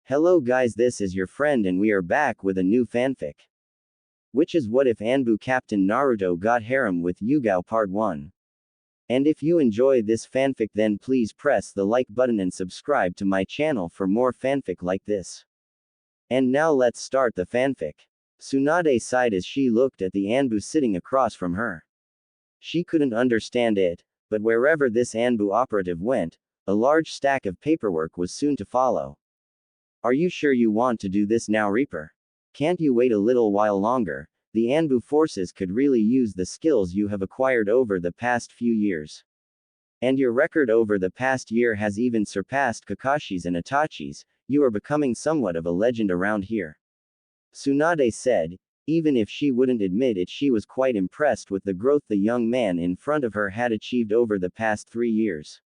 Hello guys, this is your friend and we are back with a new fanfic. Which is what if Anbu Captain Naruto got harem with Yugao Part 1. And if you enjoy this fanfic then please press the like button and subscribe to my channel for more fanfic like this. And now let's start the fanfic. Tsunade sighed as she looked at the Anbu sitting across from her. She couldn't understand it, but wherever this Anbu operative went, a large stack of paperwork was soon to follow. Are you sure you want to do this now, Reaper? Can't you wait a little while longer? The Anbu forces could really use the skills you have acquired over the past few years. And your record over the past year has even surpassed Kakashi's and Itachi's. You are becoming somewhat of a legend around here. Tsunade said. Even if she wouldn't admit it, she was quite impressed with the growth the young man in front of her had achieved over the past 3 years.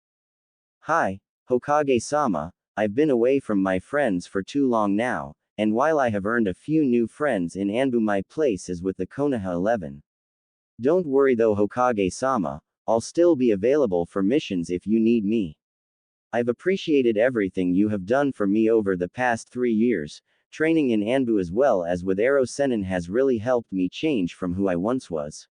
Hi, Hokage-sama, I've been away from my friends for too long now, and while I have earned a few new friends in Anbu, my place is with the Konoha 11. Don't worry though, Hokage-sama, I'll still be available for missions if you need me. I've appreciated everything you have done for me over the past 3 years. Training in Anbu as well as with Ero Sennin has really helped me change from who I once was.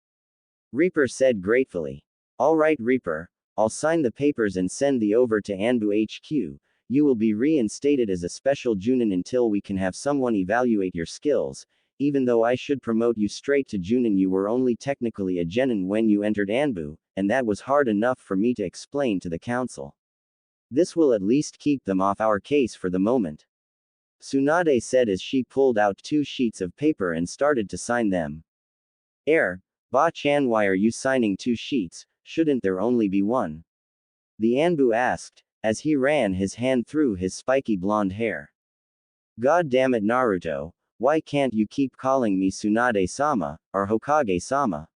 Reaper said gratefully. Alright Reaper, I'll sign the papers and send the over to Anbu HQ. You will be reinstated as a special Junin until we can have someone evaluate your skills. Even though I should promote you straight to Junin, you were only technically a genin when you entered Anbu, and that was hard enough for me to explain to the council. This will at least keep them off our case for the moment. Tsunade said as she pulled out 2 sheets of paper and started to sign them. Ba-chan, why are you signing 2 sheets, shouldn't there only be one? The Anbu asked, as he ran his hand through his spiky blonde hair. God damn it Naruto, why can't you keep calling me Tsunade-sama, or Hokage-sama?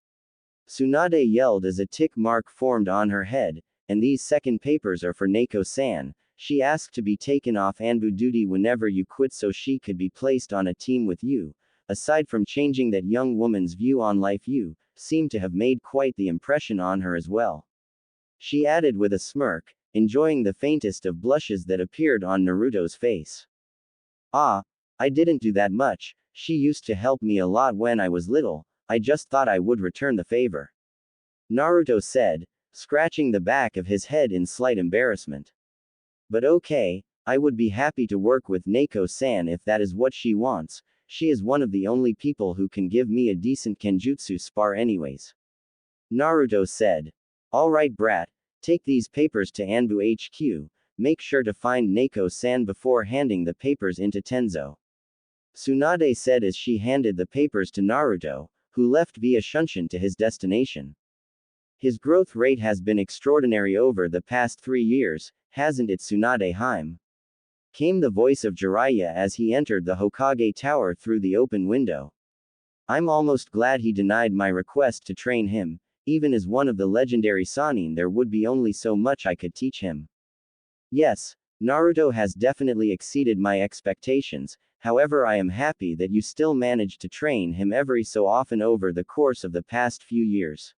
Tsunade yelled as a tick mark formed on her head, and these second papers are for Neko-san. She asked to be taken off Anbu duty whenever you quit so she could be placed on a team with you. Aside from changing that young woman's view on life, you seem to have made quite the impression on her as well. She added with a smirk, enjoying the faintest of blushes that appeared on Naruto's face. I didn't do that much, she used to help me a lot when I was little, I just thought I would return the favor. Naruto said, scratching the back of his head in slight embarrassment. But okay, I would be happy to work with Neko-san if that is what she wants. She is one of the only people who can give me a decent kenjutsu spar anyways. Naruto said. Alright brat, take these papers to Anbu HQ, make sure to find Neko-san before handing the papers into Tenzo. Tsunade said as she handed the papers to Naruto, who left via Shunshin to his destination. His growth rate has been extraordinary over the past 3 years, hasn't it Tsunade-hime? Came the voice of Jiraiya as he entered the Hokage Tower through the open window. I'm almost glad he denied my request to train him. Even as one of the legendary Sannin, there would be only so much I could teach him. Yes, Naruto has definitely exceeded my expectations, however I am happy that you still managed to train him every so often over the course of the past few years.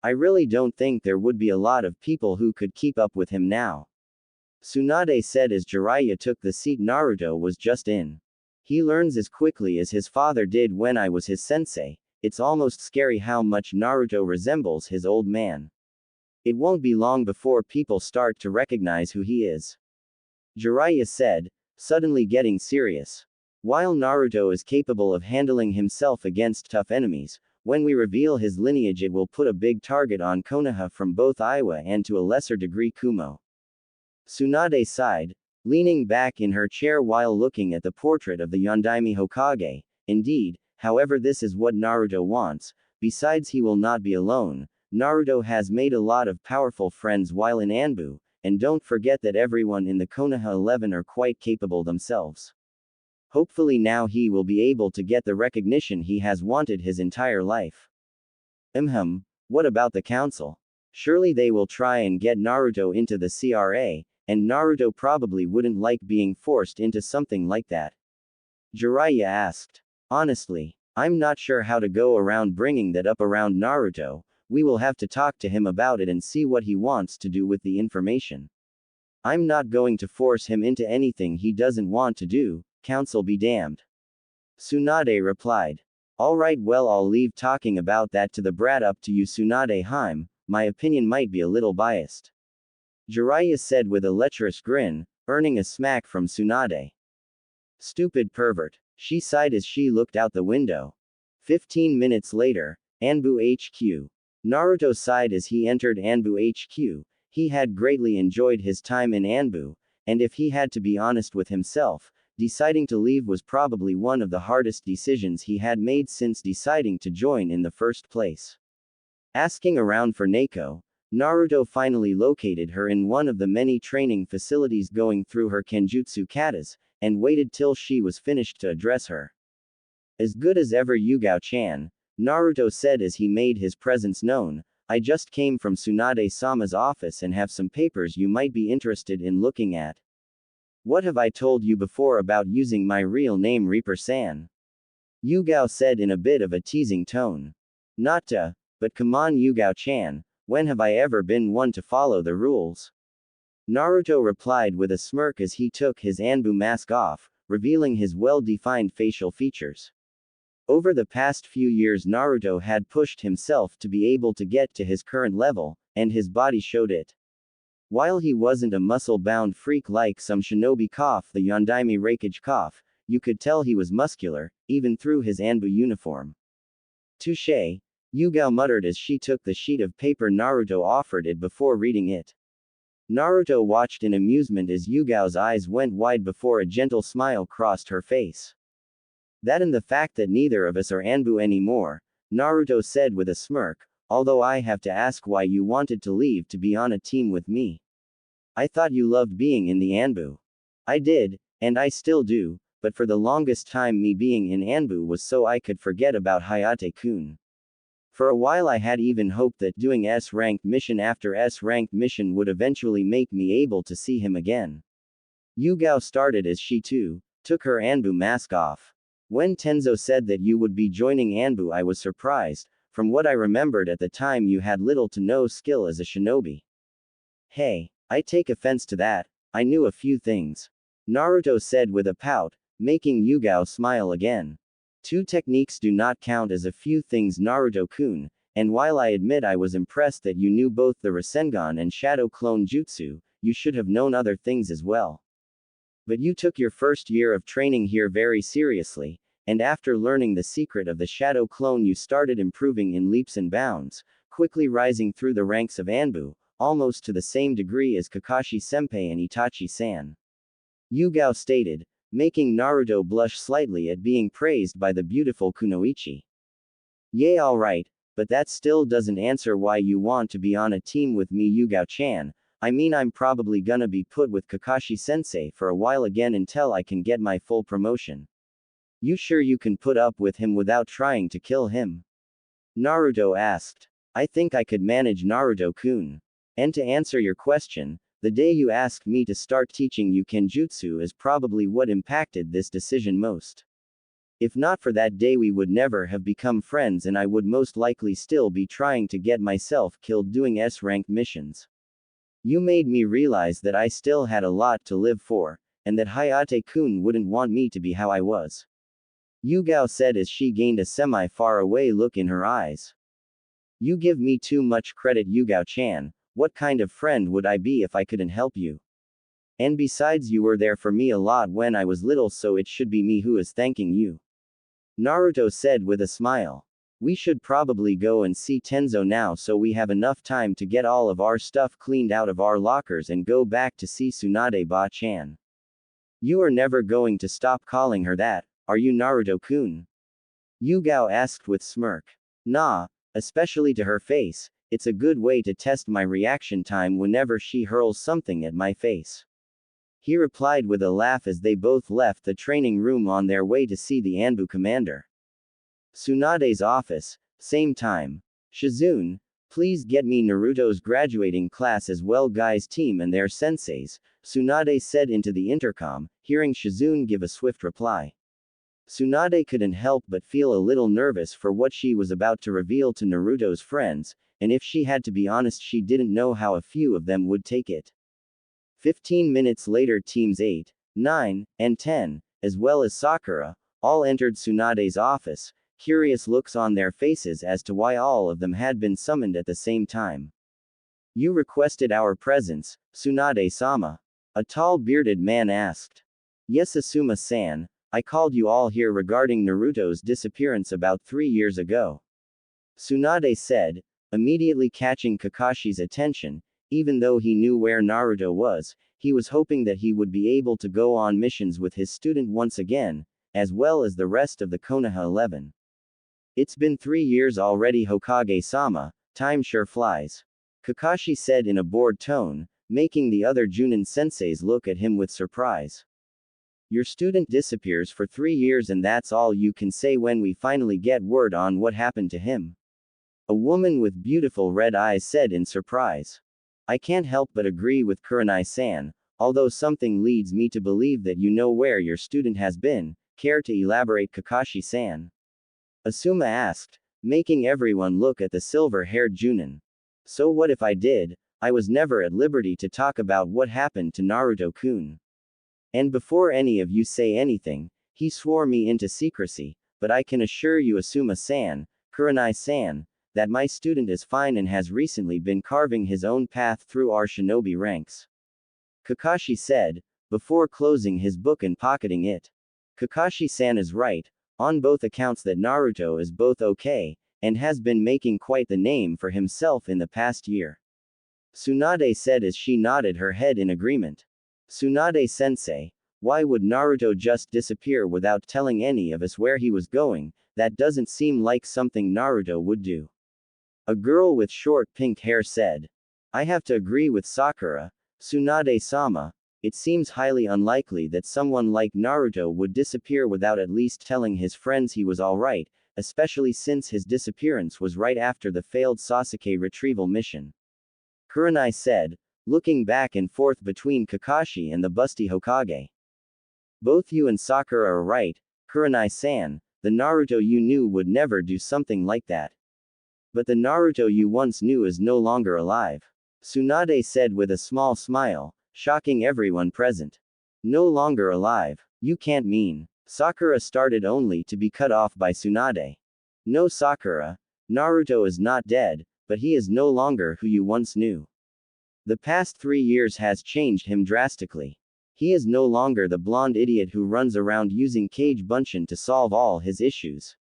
I really don't think there would be a lot of people who could keep up with him now. Tsunade said as Jiraiya took the seat Naruto was just in. He learns as quickly as his father did when I was his sensei. It's almost scary how much Naruto resembles his old man. It won't be long before people start to recognize who he is. Jiraiya said, suddenly getting serious. While Naruto is capable of handling himself against tough enemies, when we reveal his lineage it will put a big target on Konoha from both Iwa and to a lesser degree Kumo. Tsunade sighed, leaning back in her chair while looking at the portrait of the Yondaime Hokage. Indeed, however this is what Naruto wants, besides he will not be alone. Naruto has made a lot of powerful friends while in Anbu, and don't forget that everyone in the Konoha 11 are quite capable themselves. Hopefully now he will be able to get the recognition he has wanted his entire life. What about the council? Surely they will try and get Naruto into the CRA, and Naruto probably wouldn't like being forced into something like that. Jiraiya asked. Honestly, I'm not sure how to go around bringing that up around Naruto. We will have to talk to him about it and see what he wants to do with the information. I'm not going to force him into anything he doesn't want to do, counsel be damned. Tsunade replied. Alright, well, I'll leave talking about that to the brat, up to you, Tsunade. My opinion might be a little biased. Jiraiya said with a lecherous grin, earning a smack from Tsunade. Stupid pervert. She sighed as she looked out the window. 15 minutes later, Anbu HQ. Naruto sighed as he entered Anbu HQ. He had greatly enjoyed his time in Anbu, and if he had to be honest with himself, deciding to leave was probably one of the hardest decisions he had made since deciding to join in the first place. Asking around for Neiko, Naruto finally located her in one of the many training facilities, going through her kenjutsu katas, and waited till she was finished to address her. As good as ever, Yugao-chan, Naruto said as he made his presence known. I just came from Tsunade-sama's office and have some papers you might be interested in looking at. What have I told you before about using my real name, Reaper-san? Yugao said in a bit of a teasing tone. Not to, but come on, Yugao-chan, when have I ever been one to follow the rules? Naruto replied with a smirk as he took his Anbu mask off, revealing his well-defined facial features. Over the past few years, Naruto had pushed himself to be able to get to his current level, and his body showed it. While he wasn't a muscle-bound freak like some shinobi, the Yondaime Reikage, you could tell he was muscular, even through his Anbu uniform. Touché, Yugao muttered as she took the sheet of paper Naruto offered it before reading it. Naruto watched in amusement as Yugao's eyes went wide before a gentle smile crossed her face. That and the fact that neither of us are Anbu anymore, Naruto said with a smirk, although I have to ask why you wanted to leave to be on a team with me. I thought you loved being in the Anbu. I did, and I still do, but for the longest time me being in Anbu was so I could forget about Hayate-kun. For a while I had even hoped that doing S-ranked mission after S-ranked mission would eventually make me able to see him again. Yugao started as she too took her Anbu mask off. When Tenzo said that you would be joining Anbu, I was surprised. From what I remembered at the time, you had little to no skill as a shinobi. Hey, I take offense to that. I knew a few things. Naruto said with a pout, making Yugao smile again. Two techniques do not count as a few things, Naruto-kun, and while I admit I was impressed that you knew both the Rasengan and Shadow Clone Jutsu, you should have known other things as well. But you took your first year of training here very seriously, and after learning the secret of the Shadow Clone you started improving in leaps and bounds, quickly rising through the ranks of Anbu, almost to the same degree as Kakashi-senpai and Itachi-san. Yugao stated, making Naruto blush slightly at being praised by the beautiful Kunoichi. Yay, alright, but that still doesn't answer why you want to be on a team with me, Yugao-chan. I mean, I'm probably gonna be put with Kakashi-sensei for a while again until I can get my full promotion. You sure you can put up with him without trying to kill him? Naruto asked. I think I could manage, Naruto-kun. And to answer your question, the day you asked me to start teaching you kenjutsu is probably what impacted this decision most. If not for that day, we would never have become friends and I would most likely still be trying to get myself killed doing S-ranked missions. You made me realize that I still had a lot to live for, and that Hayate-kun wouldn't want me to be how I was. Yugao said as she gained a semi-far-away look in her eyes. You give me too much credit, Yugao-chan. What kind of friend would I be if I couldn't help you? And besides, you were there for me a lot when I was little, so it should be me who is thanking you. Naruto said with a smile. We should probably go and see Tenzo now so we have enough time to get all of our stuff cleaned out of our lockers and go back to see Tsunade-ba-chan. You are never going to stop calling her that, are you, Naruto-kun? Yugao asked with smirk. Nah, especially to her face, it's a good way to test my reaction time whenever she hurls something at my face. He replied with a laugh as they both left the training room on their way to see the Anbu commander. Tsunade's office, same time. Shizune, please get me Naruto's graduating class as well, guys, team and their senseis, Tsunade said into the intercom, hearing Shizune give a swift reply. Tsunade couldn't help but feel a little nervous for what she was about to reveal to Naruto's friends, and if she had to be honest, she didn't know how a few of them would take it. 15 minutes later teams 8, 9, and 10, as well as Sakura, all entered Tsunade's office, curious looks on their faces as to why all of them had been summoned at the same time. You requested our presence, Tsunade-sama. A tall bearded man asked. Yes, Asuma-san, I called you all here regarding Naruto's disappearance about 3 years ago. Tsunade said, immediately catching Kakashi's attention. Even though he knew where Naruto was, he was hoping that he would be able to go on missions with his student once again, as well as the rest of the Konoha 11. It's been 3 years already, Hokage-sama, time sure flies. Kakashi said in a bored tone, making the other Junin senseis look at him with surprise. Your student disappears for 3 years and that's all you can say when we finally get word on what happened to him? A woman with beautiful red eyes said in surprise. I can't help but agree with Kurenai-san, although something leads me to believe that you know where your student has been. Care to elaborate, Kakashi-san? Asuma asked, making everyone look at the silver-haired Junin. So what if I did? I was never at liberty to talk about what happened to Naruto-kun. And before any of you say anything, he swore me into secrecy, but I can assure you, Asuma-san, Kurenai-san, that my student is fine and has recently been carving his own path through our shinobi ranks. Kakashi said, before closing his book and pocketing it. Kakashi-san is right, on both accounts that Naruto is both okay, and has been making quite the name for himself in the past year. Tsunade said as she nodded her head in agreement. Tsunade-sensei, why would Naruto just disappear without telling any of us where he was going? That doesn't seem like something Naruto would do. A girl with short pink hair said. I have to agree with Sakura, Tsunade-sama, it seems highly unlikely that someone like Naruto would disappear without at least telling his friends he was alright, especially since his disappearance was right after the failed Sasuke retrieval mission. Kurenai said, looking back and forth between Kakashi and the busty Hokage. Both you and Sakura are right, Kurenai-san, the Naruto you knew would never do something like that. But the Naruto you once knew is no longer alive. Tsunade said with a small smile, shocking everyone present. No longer alive? You can't mean. Sakura started only to be cut off by Tsunade. No, Sakura, Naruto is not dead, but he is no longer who you once knew. The past 3 years has changed him drastically. He is no longer the blonde idiot who runs around using Kage Bunshin to solve all his issues.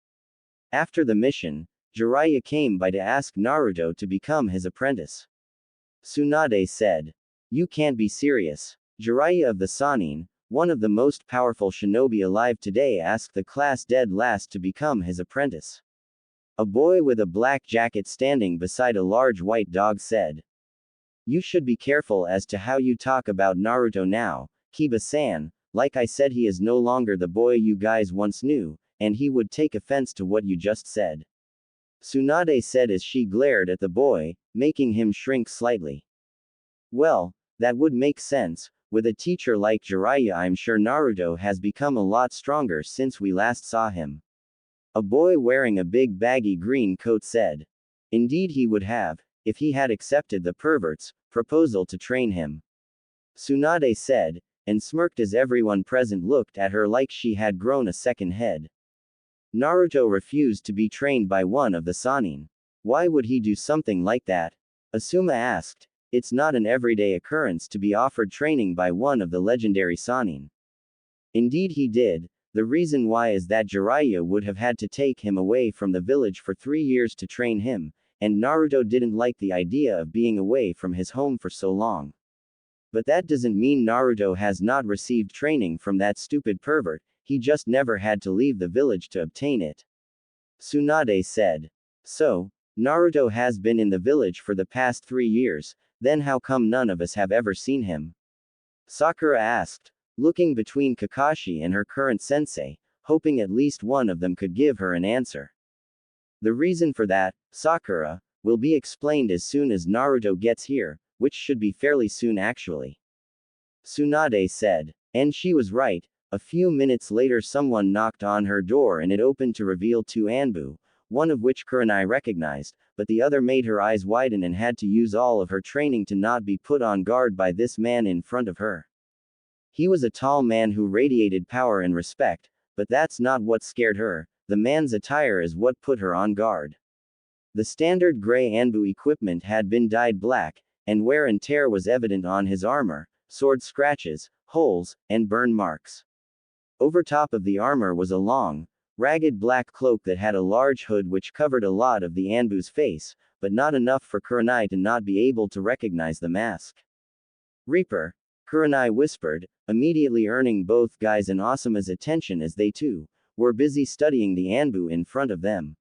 After the mission, Jiraiya came by to ask Naruto to become his apprentice. Tsunade said. You can't be serious. Jiraiya of the Sannin, one of the most powerful shinobi alive today, asked the class dead last to become his apprentice. A boy with a black jacket standing beside a large white dog said. You should be careful as to how you talk about Naruto now, Kiba-san, like I said, he is no longer the boy you guys once knew, and he would take offense to what you just said. Tsunade said as she glared at the boy, making him shrink slightly. Well, that would make sense. With a teacher like Jiraiya, I'm sure Naruto has become a lot stronger since we last saw him. A boy wearing a big baggy green coat said. Indeed he would have, if he had accepted the pervert's proposal to train him. Tsunade said, and smirked as everyone present looked at her like she had grown a second head. Naruto refused to be trained by one of the Sannin. Why would he do something like that? Asuma asked. It's not an everyday occurrence to be offered training by one of the legendary Sannin. Indeed he did. The reason why is that Jiraiya would have had to take him away from the village for 3 years to train him, and Naruto didn't like the idea of being away from his home for so long. But that doesn't mean Naruto has not received training from that stupid pervert, he just never had to leave the village to obtain it. Tsunade said. So, Naruto has been in the village for the past 3 years, then how come none of us have ever seen him? Sakura asked, looking between Kakashi and her current sensei, hoping at least one of them could give her an answer. The reason for that, Sakura, will be explained as soon as Naruto gets here, which should be fairly soon actually. Tsunade said. And she was right. A few minutes later someone knocked on her door and it opened to reveal 2 Anbu, one of which Kurenai recognized, but the other made her eyes widen and had to use all of her training to not be put on guard by this man in front of her. He was a tall man who radiated power and respect, but that's not what scared her. The man's attire is what put her on guard. The standard gray Anbu equipment had been dyed black, and wear and tear was evident on his armor, sword scratches, holes, and burn marks. Over top of the armor was a long, ragged black cloak that had a large hood which covered a lot of the Anbu's face, but not enough for Kurenai to not be able to recognize the mask. Reaper, Kurenai whispered, immediately earning both Guy's and Asuma's attention as they too were busy studying the Anbu in front of them.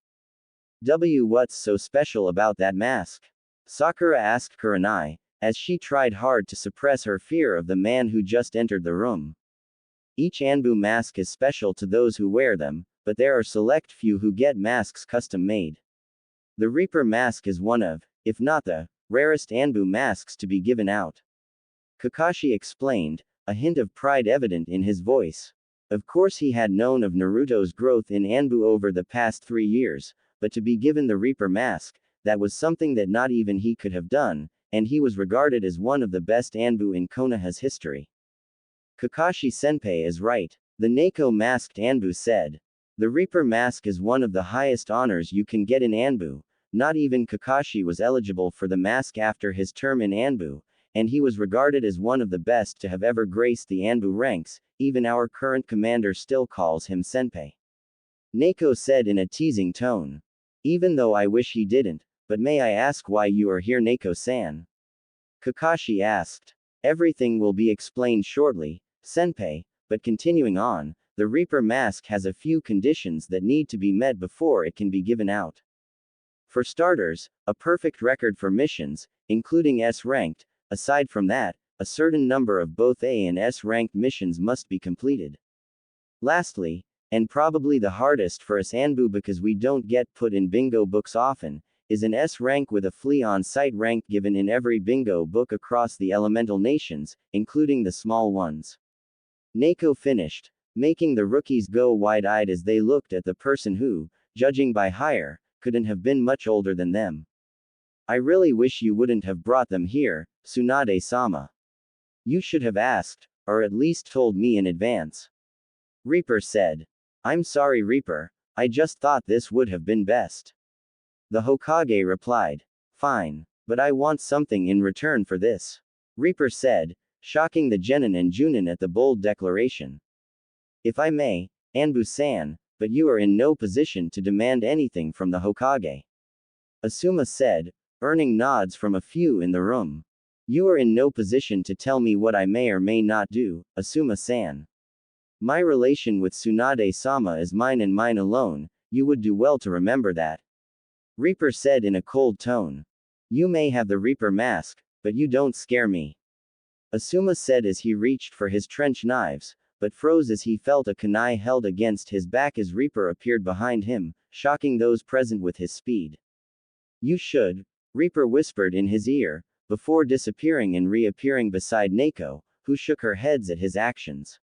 What's so special about that mask? Sakura asked Kurenai, as she tried hard to suppress her fear of the man who just entered the room. Each Anbu mask is special to those who wear them, but there are select few who get masks custom made. The Reaper mask is one of, if not the, rarest Anbu masks to be given out. Kakashi explained, a hint of pride evident in his voice. Of course he had known of Naruto's growth in Anbu over the past 3 years, but to be given the Reaper mask, that was something that not even he could have done, and he was regarded as one of the best Anbu in Konoha's history. Kakashi Senpai is right, the Neko masked Anbu said. The Reaper mask is one of the highest honors you can get in Anbu. Not even Kakashi was eligible for the mask after his term in Anbu, and he was regarded as one of the best to have ever graced the Anbu ranks. Even our current commander still calls him Senpai. Neko said in a teasing tone. Even though I wish he didn't, but may I ask why you are here, Neko-san? Kakashi asked. Everything will be explained shortly, Senpai, but continuing on, the Reaper mask has a few conditions that need to be met before it can be given out. For starters, a perfect record for missions, including S-ranked. Aside from that, a certain number of both A and S-ranked missions must be completed. Lastly, and probably the hardest for us Anbu because we don't get put in bingo books often, is an S rank with a flea on sight rank given in every bingo book across the elemental nations, including the small ones. Neko finished, making the rookies go wide-eyed as they looked at the person who, judging by hire, couldn't have been much older than them. I really wish you wouldn't have brought them here, Tsunade-sama. You should have asked, or at least told me in advance. Reaper said. I'm sorry, Reaper, I just thought this would have been best. The Hokage replied. Fine, but I want something in return for this. Reaper said, shocking the Genin and Junin at the bold declaration. If I may, Anbu-san, but you are in no position to demand anything from the Hokage. Asuma said, earning nods from a few in the room. You are in no position to tell me what I may or may not do, Asuma-san. My relation with Tsunade-sama is mine and mine alone, you would do well to remember that. Reaper said in a cold tone. You may have the Reaper mask, but you don't scare me. Asuma said as he reached for his trench knives, but froze as he felt a kunai held against his back as Reaper appeared behind him, shocking those present with his speed. You should, Reaper whispered in his ear, before disappearing and reappearing beside Neko, who shook her heads at his actions.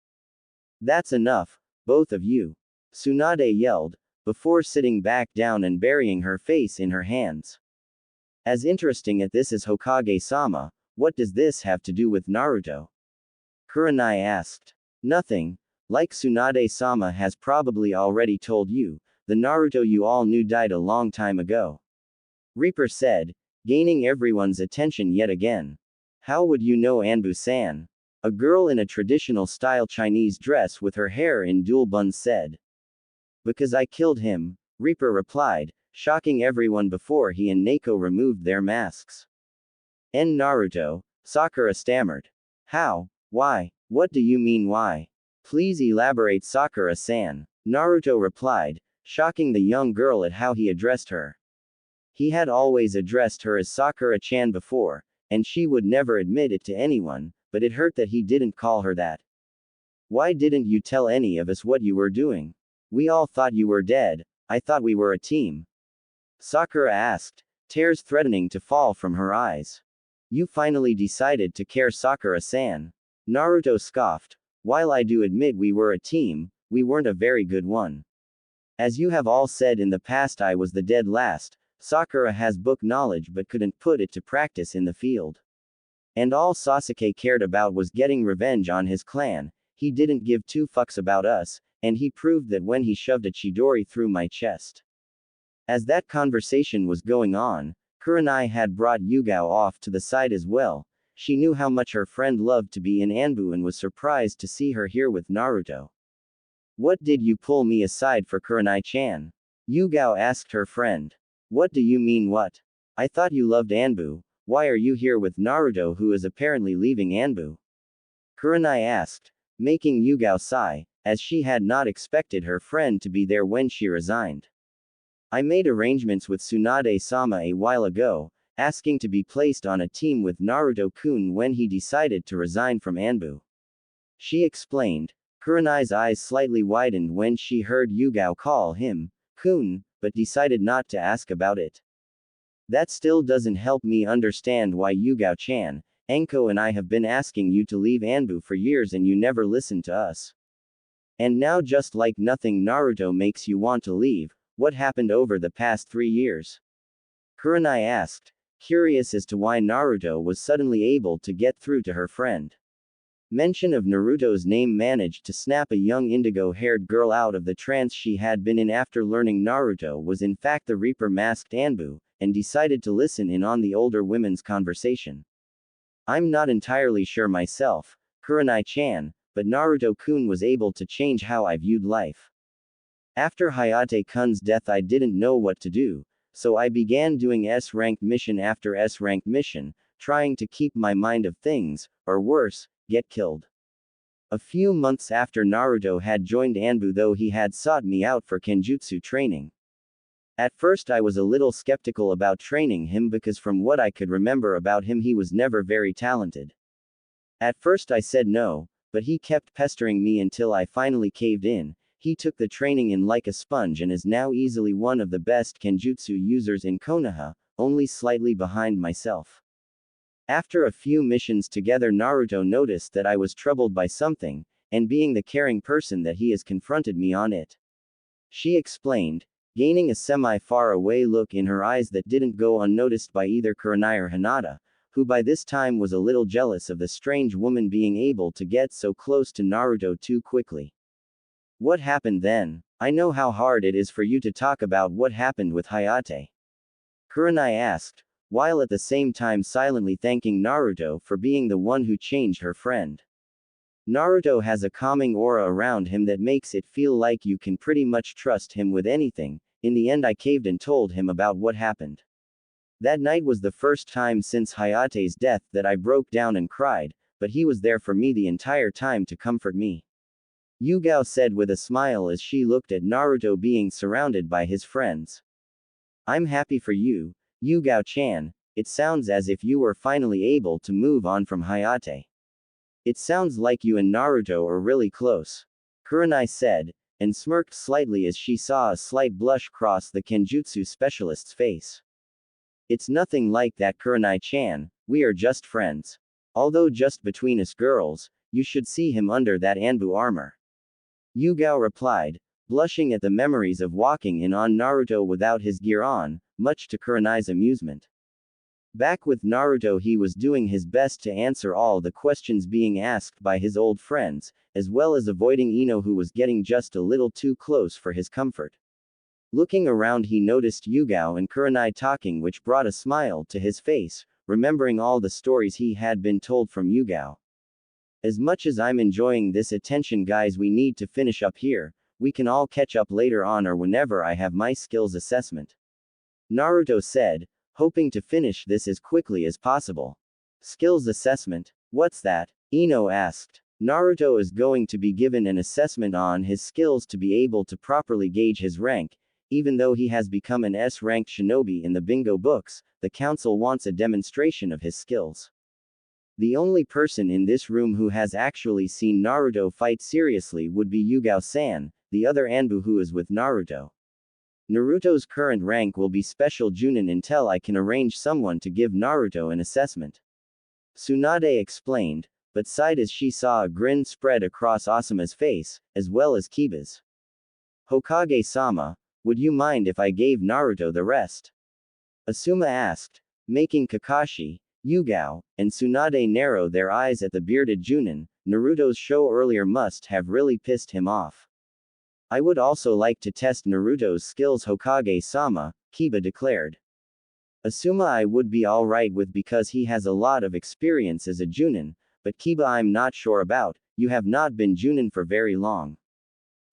That's enough, both of you. Tsunade yelled, before sitting back down and burying her face in her hands. As interesting as this is Hokage-sama, what does this have to do with Naruto? Kurenai asked. Nothing. Like Tsunade-sama has probably already told you, the Naruto you all knew died a long time ago. Reaper said, gaining everyone's attention yet again. How would you know, Anbu-san? A girl in a traditional style Chinese dress with her hair in dual buns said. Because I killed him, Reaper replied, shocking everyone before he and Neko removed their masks. Naruto, Sakura stammered. How? Why? What do you mean why? Please elaborate, Sakura-san. Naruto replied, shocking the young girl at how he addressed her. He had always addressed her as Sakura-chan before, and she would never admit it to anyone, but it hurt that he didn't call her that. Why didn't you tell any of us what you were doing? We all thought you were dead, I thought we were a team. Sakura asked, tears threatening to fall from her eyes. You finally decided to care, Sakura-san. Naruto scoffed. While I do admit we were a team, we weren't a very good one. As you have all said in the past, I was the dead last, Sakura has book knowledge but couldn't put it to practice in the field. And all Sasuke cared about was getting revenge on his clan. He didn't give two fucks about us, and he proved that when he shoved a Chidori through my chest. As that conversation was going on, Kurenai had brought Yugao off to the side as well. She knew how much her friend loved to be in Anbu and was surprised to see her here with Naruto. What did you pull me aside for, Kurenai-chan? Yugao asked her friend. What do you mean what? I thought you loved Anbu. Why are you here with Naruto, who is apparently leaving Anbu? Kurenai asked, making Yugao sigh, as she had not expected her friend to be there when she resigned. I made arrangements with Tsunade-sama a while ago, asking to be placed on a team with Naruto-kun when he decided to resign from Anbu. She explained. Kurenai's eyes slightly widened when she heard Yugao call him kun, but decided not to ask about it. That still doesn't help me understand why Yugao-chan, Enko and I have been asking you to leave Anbu for years and you never listened to us. And now, just like nothing, Naruto makes you want to leave. What happened over the past 3 years? Kurenai asked, curious as to why Naruto was suddenly able to get through to her friend. Mention of Naruto's name managed to snap a young indigo-haired girl out of the trance she had been in after learning Naruto was in fact the Reaper masked Anbu, and decided to listen in on the older women's conversation. I'm not entirely sure myself, Kurenai-chan, but Naruto-kun was able to change how I viewed life. After Hayate-kun's death I didn't know what to do, so I began doing S-ranked mission after S-ranked mission, trying to keep my mind of things, or worse, get killed. A few months after Naruto had joined Anbu, though, he had sought me out for kenjutsu training. At first I was a little skeptical about training him because from what I could remember about him he was never very talented. At first I said no, but he kept pestering me until I finally caved in. He took the training in like a sponge and is now easily one of the best kenjutsu users in Konoha, only slightly behind myself. After a few missions together, Naruto noticed that I was troubled by something, and being the caring person that he is, confronted me on it. She explained, gaining a semi-far away look in her eyes that didn't go unnoticed by either Kurenai or Hinata, who by this time was a little jealous of the strange woman being able to get so close to Naruto too quickly. What happened then? I know how hard it is for you to talk about what happened with Hayate. Kurenai asked, while at the same time silently thanking Naruto for being the one who changed her friend. Naruto has a calming aura around him that makes it feel like you can pretty much trust him with anything. In the end I caved and told him about what happened. That night was the first time since Hayate's death that I broke down and cried, but he was there for me the entire time to comfort me. Yugao said with a smile as she looked at Naruto being surrounded by his friends. I'm happy for you, Yugao-chan. It sounds as if you were finally able to move on from Hayate. It sounds like you and Naruto are really close. Kurenai said, and smirked slightly as she saw a slight blush cross the kenjutsu specialist's face. It's nothing like that, Kurenai-chan, we are just friends. Although just between us girls, you should see him under that Anbu armor. Yugao replied, blushing at the memories of walking in on Naruto without his gear on, much to Kurenai's amusement. Back with Naruto he was doing his best to answer all the questions being asked by his old friends, as well as avoiding Ino, who was getting just a little too close for his comfort. Looking around he noticed Yugao and Kurenai talking, which brought a smile to his face, remembering all the stories he had been told from Yugao. As much as I'm enjoying this attention guys, we need to finish up here. We can all catch up later on or whenever I have my skills assessment. Naruto said, hoping to finish this as quickly as possible. Skills assessment? What's that? Ino asked. Naruto is going to be given an assessment on his skills to be able to properly gauge his rank. Even though he has become an S-ranked shinobi in the bingo books, the council wants a demonstration of his skills. The only person in this room who has actually seen Naruto fight seriously would be Yugao-san, the other Anbu who is with Naruto. Naruto's current rank will be Special Junin until I can arrange someone to give Naruto an assessment. Tsunade explained, but sighed as she saw a grin spread across Asuma's face, as well as Kiba's. Hokage-sama, would you mind if I gave Naruto the rest? Asuma asked, making Kakashi, Yugao, and Tsunade narrow their eyes at the bearded Junin. Naruto's show earlier must have really pissed him off. I would also like to test Naruto's skills, Hokage-sama, Kiba declared. Asuma I would be alright with because he has a lot of experience as a Junin, but Kiba I'm not sure about, you have not been Junin for very long.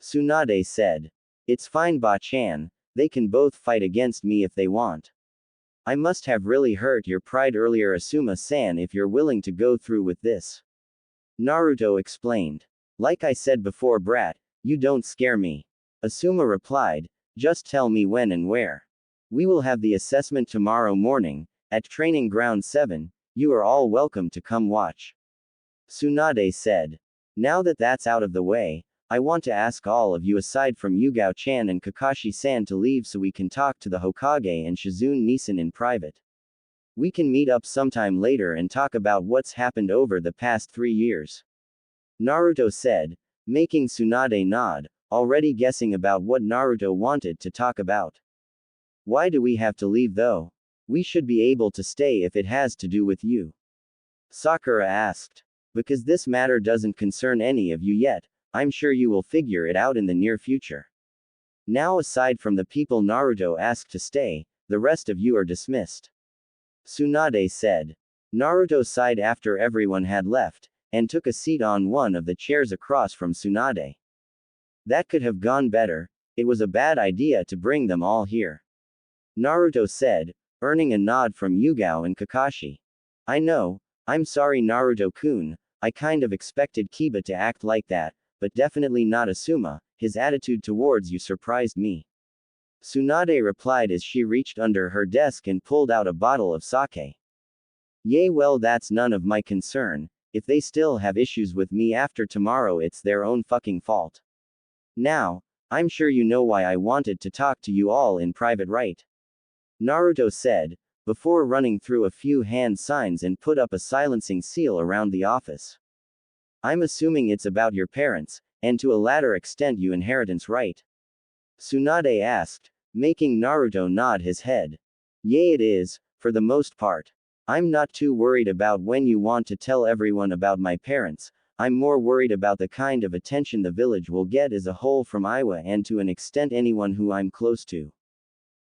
Tsunade said. It's fine Ba-chan, they can both fight against me if they want. I must have really hurt your pride earlier Asuma-san if you're willing to go through with this. Naruto explained. Like I said before brat, you don't scare me. Asuma replied, just tell me when and where. We will have the assessment tomorrow morning, at Training Ground 7, you are all welcome to come watch. Tsunade said. Now that that's out of the way, I want to ask all of you aside from Yugao-chan and Kakashi-san to leave so we can talk to the Hokage and Shizune-Nisan in private. We can meet up sometime later and talk about what's happened over the past 3 years. Naruto said, making Tsunade nod, already guessing about what Naruto wanted to talk about. Why do we have to leave though? We should be able to stay if it has to do with you. Sakura asked. Because this matter doesn't concern any of you yet, I'm sure you will figure it out in the near future. Now aside from the people Naruto asked to stay, the rest of you are dismissed. Tsunade said. Naruto sighed after everyone had left, and took a seat on one of the chairs across from Tsunade. That could have gone better, it was a bad idea to bring them all here. Naruto said, earning a nod from Yugao and Kakashi. I know, I'm sorry Naruto-kun, I kind of expected Kiba to act like that, but definitely not Asuma, his attitude towards you surprised me. Tsunade replied as she reached under her desk and pulled out a bottle of sake. Yay well that's none of my concern, if they still have issues with me after tomorrow it's their own fucking fault. Now, I'm sure you know why I wanted to talk to you all in private right? Naruto said, before running through a few hand signs and put up a silencing seal around the office. I'm assuming it's about your parents, and to a latter extent you inheritance right? Tsunade asked, making Naruto nod his head. Yay it is, for the most part. I'm not too worried about when you want to tell everyone about my parents, I'm more worried about the kind of attention the village will get as a whole from Iwa and to an extent anyone who I'm close to.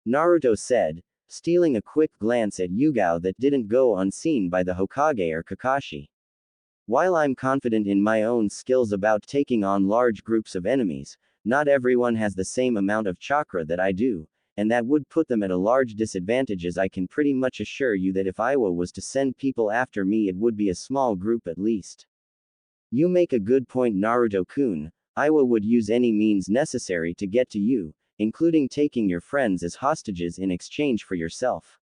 Naruto said, stealing a quick glance at Yugao that didn't go unseen by the Hokage or Kakashi. While I'm confident in my own skills about taking on large groups of enemies, not everyone has the same amount of chakra that I do, and that would put them at a large disadvantage as I can pretty much assure you that if Iwa was to send people after me it would be a small group at least. You make a good point Naruto-kun, Iwa would use any means necessary to get to you, including taking your friends as hostages in exchange for yourself.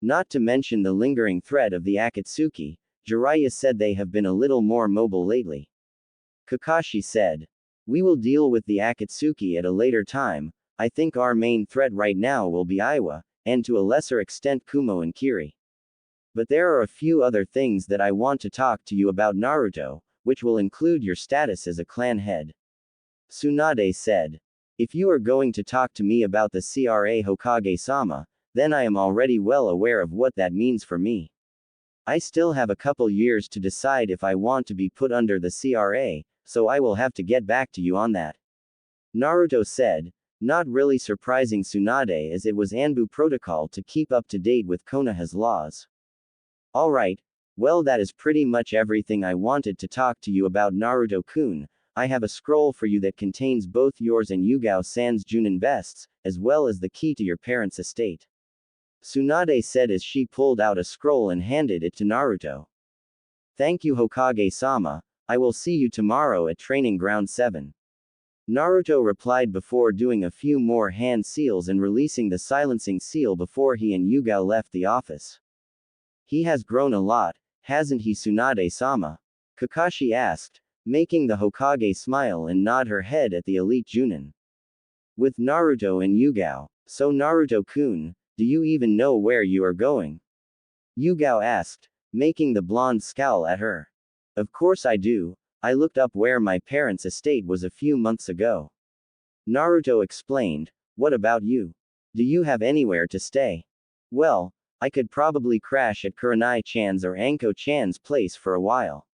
Not to mention the lingering threat of the Akatsuki, Jiraiya said they have been a little more mobile lately. Kakashi said. We will deal with the Akatsuki at a later time, I think our main threat right now will be Iwa, and to a lesser extent Kumo and Kiri. But there are a few other things that I want to talk to you about Naruto, which will include your status as a clan head. Tsunade said. If you are going to talk to me about the CRA Hokage-sama, then I am already well aware of what that means for me. I still have a couple years to decide if I want to be put under the CRA, so I will have to get back to you on that. Naruto said, not really surprising Tsunade as it was Anbu protocol to keep up to date with Konoha's laws. Alright, well that is pretty much everything I wanted to talk to you about Naruto-kun. I have a scroll for you that contains both yours and Yugao-san's Junin vests, as well as the key to your parents' estate. Tsunade said as she pulled out a scroll and handed it to Naruto. Thank you Hokage-sama, I will see you tomorrow at Training Ground 7. Naruto replied before doing a few more hand seals and releasing the silencing seal before he and Yugao left the office. He has grown a lot, hasn't he Tsunade-sama? Kakashi asked, making the Hokage smile and nod her head at the elite Junin. With Naruto and Yugao, so Naruto-kun, do you even know where you are going? Yugao asked, making the blonde scowl at her. Of course I do, I looked up where my parents' estate was a few months ago. Naruto explained, what about you? Do you have anywhere to stay? Well, I could probably crash at Kurenai-chan's or Anko-chan's place for a while.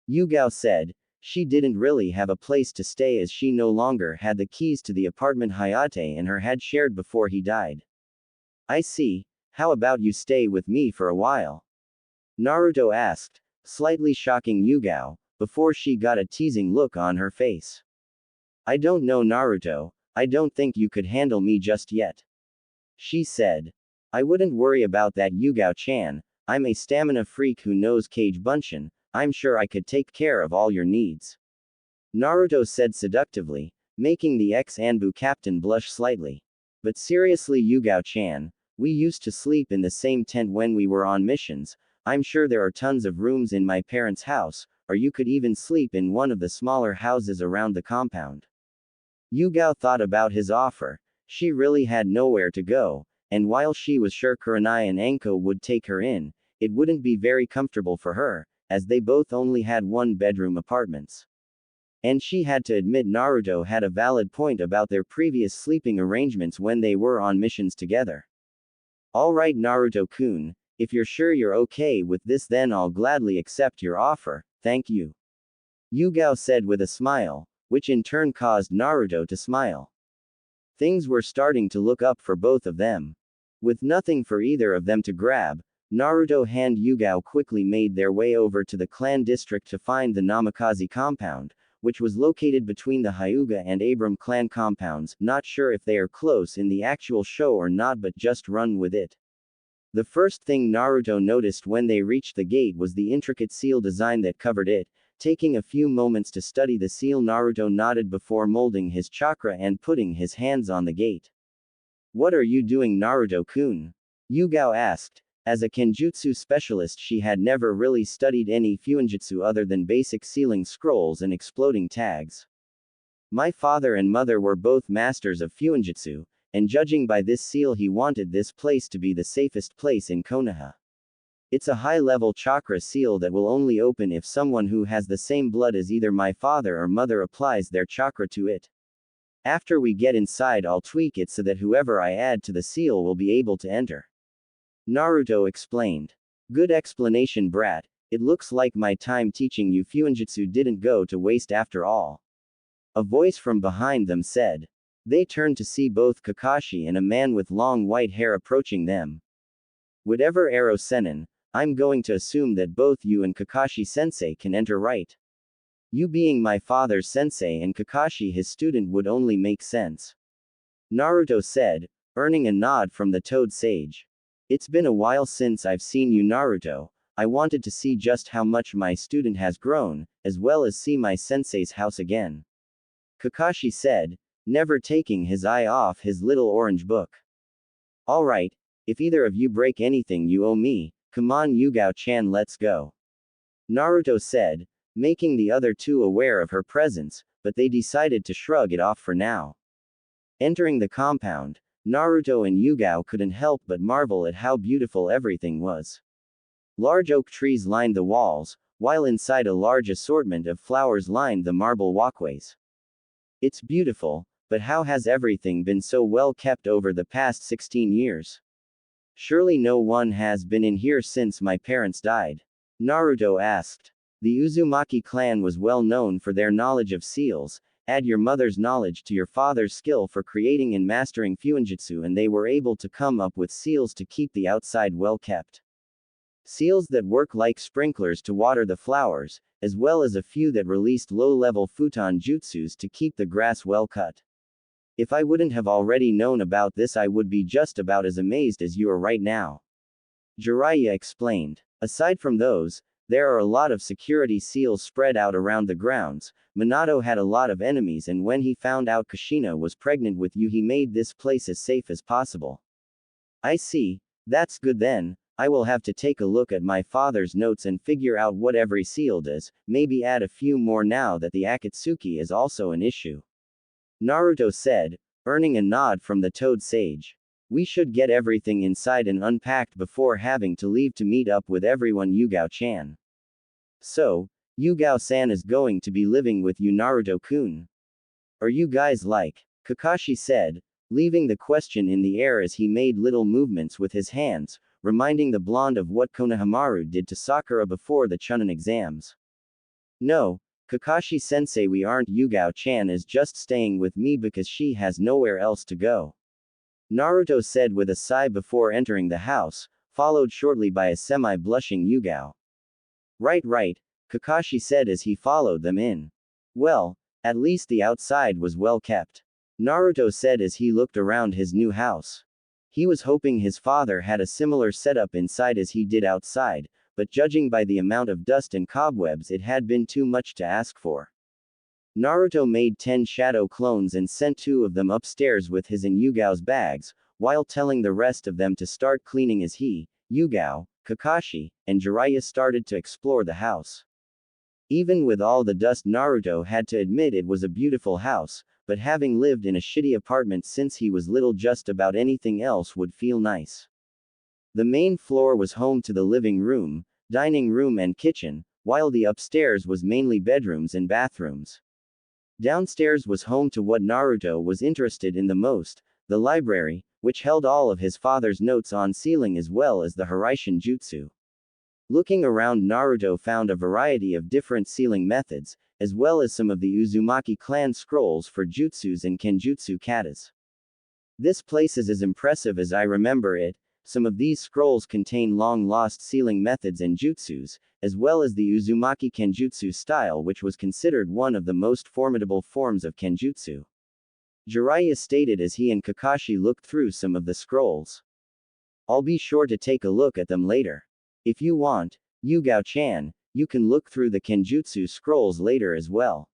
Yugao said. She didn't really have a place to stay as she no longer had the keys to the apartment Hayate and her had shared before he died. I see. How about you stay with me for a while? Naruto asked, slightly shocking Yugao, before she got a teasing look on her face. I don't know, Naruto, I don't think you could handle me just yet. She said. I wouldn't worry about that, Yugao-chan. I'm a stamina freak who knows Kage Bunshin. I'm sure I could take care of all your needs. Naruto said seductively, making the ex-Anbu captain blush slightly. But seriously, Yugao-chan, we used to sleep in the same tent when we were on missions. I'm sure there are tons of rooms in my parents' house, or you could even sleep in one of the smaller houses around the compound. Yugao thought about his offer. She really had nowhere to go, and while she was sure Kurenai and Anko would take her in, it wouldn't be very comfortable for her, as they both only had one-bedroom apartments. And she had to admit Naruto had a valid point about their previous sleeping arrangements when they were on missions together. Alright, Naruto-kun, if you're sure you're okay with this, then I'll gladly accept your offer, thank you. Yugao said with a smile, which in turn caused Naruto to smile. Things were starting to look up for both of them. With nothing for either of them to grab, Naruto and Yugao quickly made their way over to the clan district to find the Namikaze compound, which was located between the Hyuga and Abram clan compounds, not sure if they are close in the actual show or not, but just run with it. The first thing Naruto noticed when they reached the gate was the intricate seal design that covered it. Taking a few moments to study the seal, Naruto nodded before molding his chakra and putting his hands on the gate. What are you doing, Naruto-kun? Yugao asked. As a kenjutsu specialist, she had never really studied any fuinjutsu other than basic sealing scrolls and exploding tags. My father and mother were both masters of fuinjutsu, and judging by this seal, he wanted this place to be the safest place in Konoha. It's a high-level chakra seal that will only open if someone who has the same blood as either my father or mother applies their chakra to it. After we get inside, I'll tweak it so that whoever I add to the seal will be able to enter. Naruto explained. Good explanation, brat. It looks like my time teaching you fuinjutsu didn't go to waste after all. A voice from behind them said. They turned to see both Kakashi and a man with long white hair approaching them. Whatever arrow Senin, I'm going to assume that both you and Kakashi-sensei can enter, right? You being my father's sensei and Kakashi his student would only make sense. Naruto said, earning a nod from the Toad Sage. It's been a while since I've seen you, Naruto. I wanted to see just how much my student has grown, as well as see my sensei's house again. Kakashi said, never taking his eye off his little orange book. Alright, if either of you break anything you owe me, come on Yugao-chan, let's go. Naruto said, making the other two aware of her presence, but they decided to shrug it off for now. Entering the compound, Naruto and Yugao couldn't help but marvel at how beautiful everything was. Large oak trees lined the walls, while inside a large assortment of flowers lined the marble walkways. It's beautiful, but how has everything been so well kept over the past 16 years? Surely no one has been in here since my parents died. Naruto asked. The Uzumaki clan was well known for their knowledge of seals. Add your mother's knowledge to your father's skill for creating and mastering fuinjutsu, and they were able to come up with seals to keep the outside well kept. Seals that work like sprinklers to water the flowers, as well as a few that released low-level futon jutsus to keep the grass well cut. If I wouldn't have already known about this, I would be just about as amazed as you are right now. Jiraiya explained. Aside from those, there are a lot of security seals spread out around the grounds. Minato had a lot of enemies, and when he found out Kushina was pregnant with you, he made this place as safe as possible. I see. That's good then. I will have to take a look at my father's notes and figure out what every seal does, maybe add a few more now that the Akatsuki is also an issue. Naruto said, earning a nod from the Toad Sage. We should get everything inside and unpacked before having to leave to meet up with everyone, Yugao-chan. So, Yugao-san is going to be living with you, Naruto-kun? Are you guys like? Kakashi said, leaving the question in the air as he made little movements with his hands, reminding the blonde of what Konohamaru did to Sakura before the Chunin exams. No, Kakashi-sensei, we aren't. Yugao-chan is just staying with me because she has nowhere else to go. Naruto said with a sigh before entering the house, followed shortly by a semi-blushing Yugao. Right, Kakashi said as he followed them in. Well, at least the outside was well kept. Naruto said as he looked around his new house. He was hoping his father had a similar setup inside as he did outside, but judging by the amount of dust and cobwebs, it had been too much to ask for. Naruto made 10 shadow clones and sent 2 of them upstairs with his and Yugao's bags, while telling the rest of them to start cleaning as he, Yugao, Kakashi, and Jiraiya started to explore the house. Even with all the dust, Naruto had to admit it was a beautiful house, but having lived in a shitty apartment since he was little, just about anything else would feel nice. The main floor was home to the living room, dining room and kitchen, while the upstairs was mainly bedrooms and bathrooms. Downstairs was home to what Naruto was interested in the most, the library, which held all of his father's notes on ceiling as well as the Hiraishin Jutsu. Looking around, Naruto found a variety of different sealing methods, as well as some of the Uzumaki clan scrolls for jutsus and kenjutsu katas. This place is as impressive as I remember it. Some of these scrolls contain long-lost sealing methods and jutsus, as well as the Uzumaki kenjutsu style, which was considered one of the most formidable forms of kenjutsu. Jiraiya stated as he and Kakashi looked through some of the scrolls. I'll be sure to take a look at them later. If you want, Yugao-chan, you can look through the kenjutsu scrolls later as well.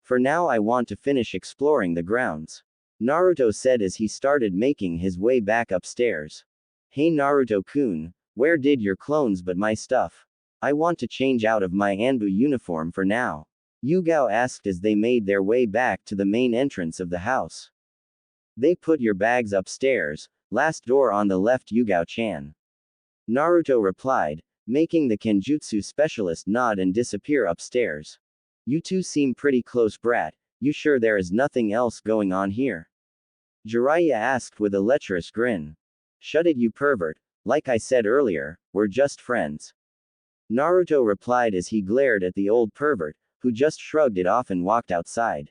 For now I want to finish exploring the grounds. Naruto said as he started making his way back upstairs. Hey Naruto-kun, where did your clones put my stuff? I want to change out of my Anbu uniform for now. Yugao asked as they made their way back to the main entrance of the house. They put your bags upstairs, last door on the left, Yugao-chan. Naruto replied, making the kenjutsu specialist nod and disappear upstairs. You two seem pretty close, brat. You sure there is nothing else going on here? Jiraiya asked with a lecherous grin. Shut it, you pervert. Like I said earlier, we're just friends. Naruto replied as he glared at the old pervert, who just shrugged it off and walked outside.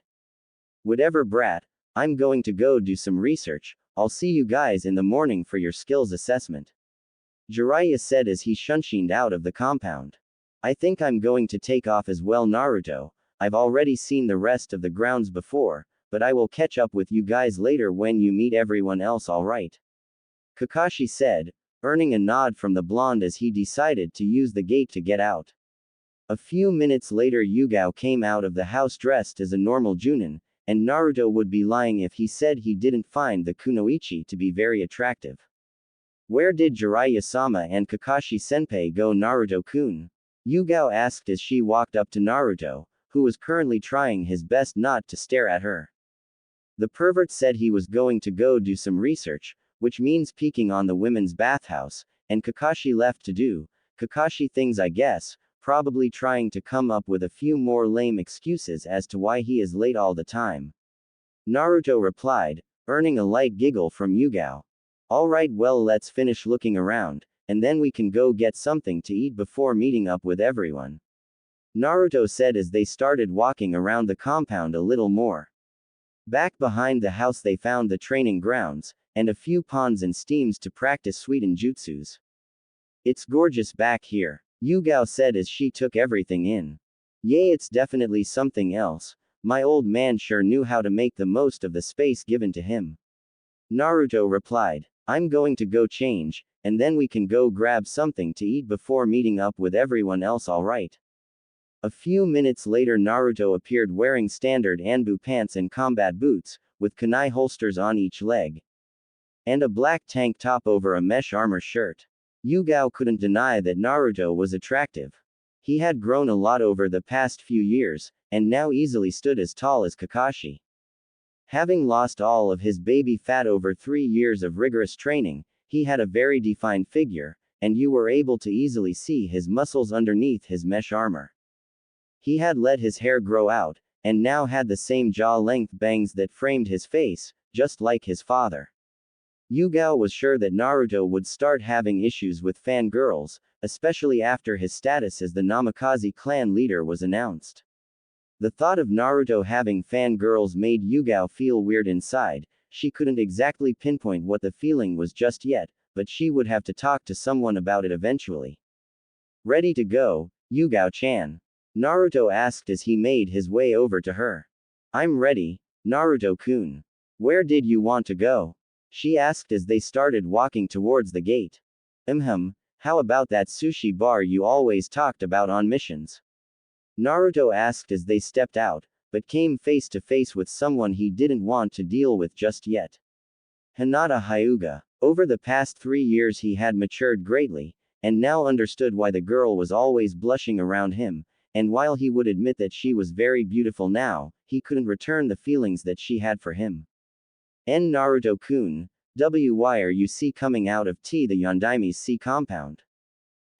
Whatever, brat. I'm going to go do some research. I'll see you guys in the morning for your skills assessment. Jiraiya said as he shunshined out of the compound. I think I'm going to take off as well, Naruto. I've already seen the rest of the grounds before, but I will catch up with you guys later when you meet everyone else, alright? Kakashi said, earning a nod from the blonde as he decided to use the gate to get out. A few minutes later, Yugao came out of the house dressed as a normal Junin, and Naruto would be lying if he said he didn't find the kunoichi to be very attractive. Where did Jiraiya-sama and Kakashi-senpai go, Naruto-kun? Yugao asked as she walked up to Naruto, who was currently trying his best not to stare at her. The pervert said he was going to go do some research, which means peeking on the women's bathhouse, and Kakashi left to do Kakashi things, I guess, probably trying to come up with a few more lame excuses as to why he is late all the time. Naruto replied, earning a light giggle from Yugao. Alright, well, let's finish looking around, and then we can go get something to eat before meeting up with everyone. Naruto said as they started walking around the compound a little more. Back behind the house they found the training grounds, and a few ponds and steams to practice Suiten jutsus. It's gorgeous back here, Yugao said as she took everything in. Yay, it's definitely something else. My old man sure knew how to make the most of the space given to him. Naruto replied. I'm going to go change, and then we can go grab something to eat before meeting up with everyone else, alright? A few minutes later, Naruto appeared wearing standard Anbu pants and combat boots, with kunai holsters on each leg. And a black tank top over a mesh armor shirt. Yugao couldn't deny that Naruto was attractive. He had grown a lot over the past few years, and now easily stood as tall as Kakashi. Having lost all of his baby fat over 3 years of rigorous training, he had a very defined figure, and you were able to easily see his muscles underneath his mesh armor. He had let his hair grow out, and now had the same jaw-length bangs that framed his face, just like his father. Yugao was sure that Naruto would start having issues with fangirls, especially after his status as the Namikaze clan leader was announced. The thought of Naruto having fangirls made Yugao feel weird inside. She couldn't exactly pinpoint what the feeling was just yet, but she would have to talk to someone about it eventually. Ready to go, Yugao-chan? Naruto asked as he made his way over to her. I'm ready, Naruto-kun. Where did you want to go? She asked as they started walking towards the gate. How about that sushi bar you always talked about on missions? Naruto asked as they stepped out, but came face to face with someone he didn't want to deal with just yet. Hinata Hyuga. Over the past 3 years he had matured greatly, and now understood why the girl was always blushing around him, and while he would admit that she was very beautiful now, he couldn't return the feelings that she had for him. Naruto-kun, why are you coming out of the Yondaime's sea compound?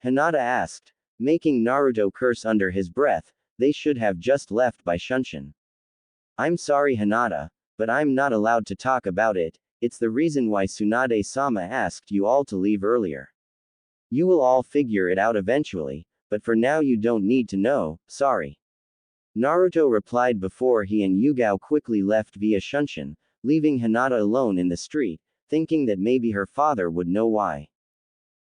Hinata asked, making Naruto curse under his breath. They should have just left by Shunshin. I'm sorry Hinata, but I'm not allowed to talk about it. It's the reason why Tsunade-sama asked you all to leave earlier. You will all figure it out eventually, but for now you don't need to know, sorry. Naruto replied before he and Yugao quickly left via Shunshin, leaving Hinata alone in the street, thinking that maybe her father would know why.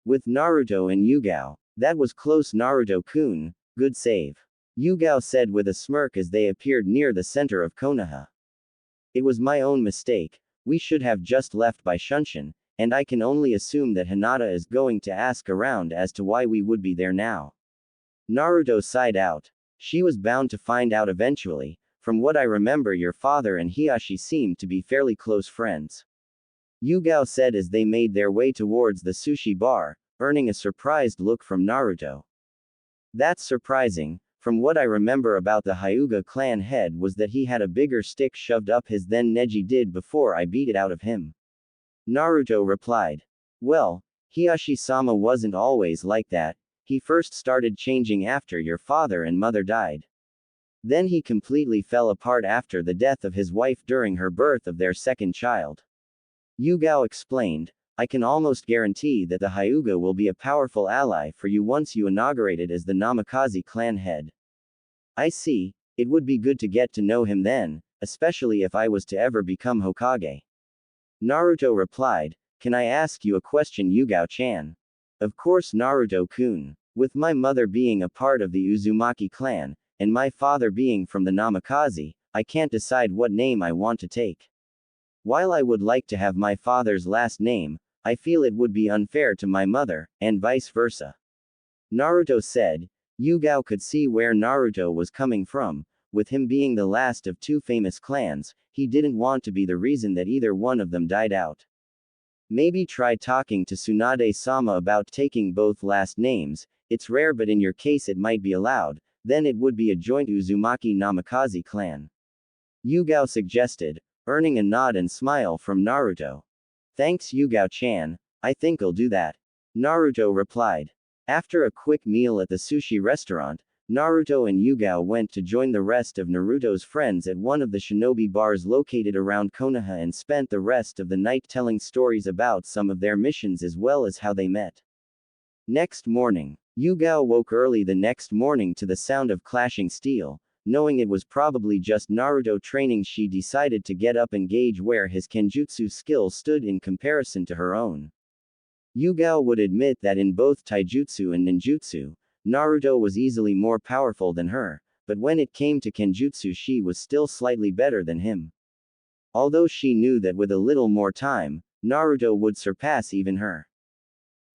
With Naruto and Yugao. That was close Naruto-kun, good save. Yugao said with a smirk as they appeared near the center of Konoha. It was my own mistake, we should have just left by Shunshin, and I can only assume that Hinata is going to ask around as to why we would be there now. Naruto sighed out. She was bound to find out eventually. From what I remember your father and Hiyashi seemed to be fairly close friends. Yugao said as they made their way towards the sushi bar, earning a surprised look from Naruto. That's surprising. From what I remember about the Hyuga clan head was that he had a bigger stick shoved up his than Neji did before I beat it out of him. Naruto replied. Well, Hiyashi-sama wasn't always like that. He first started changing after your father and mother died. Then he completely fell apart after the death of his wife during her birth of their second child. Yugao explained. I can almost guarantee that the Hyuga will be a powerful ally for you once you inaugurate it as the Namikaze clan head. I see, it would be good to get to know him then, especially if I was to ever become Hokage. Naruto replied, can I ask you a question Yugao-chan? Of course Naruto-kun. With my mother being a part of the Uzumaki clan, and my father being from the Namikaze, I can't decide what name I want to take. While I would like to have my father's last name, I feel it would be unfair to my mother, and vice versa. Naruto said. Yugao could see where Naruto was coming from. With him being the last of 2 famous clans, he didn't want to be the reason that either one of them died out. Maybe try talking to Tsunade-sama about taking both last names. It's rare but in your case it might be allowed, then it would be a joint Uzumaki Namikaze clan. Yugao suggested, earning a nod and smile from Naruto. Thanks Yugao-chan, I think I'll do that. Naruto replied. After a quick meal at the sushi restaurant, Naruto and Yugao went to join the rest of Naruto's friends at one of the shinobi bars located around Konoha and spent the rest of the night telling stories about some of their missions as well as how they met. Next morning, Yugao woke early the next morning to the sound of clashing steel. Knowing it was probably just Naruto training, she decided to get up and gauge where his kenjutsu skills stood in comparison to her own. Yugao would admit that in both taijutsu and ninjutsu, Naruto was easily more powerful than her, but when it came to kenjutsu she was still slightly better than him. Although she knew that with a little more time, Naruto would surpass even her.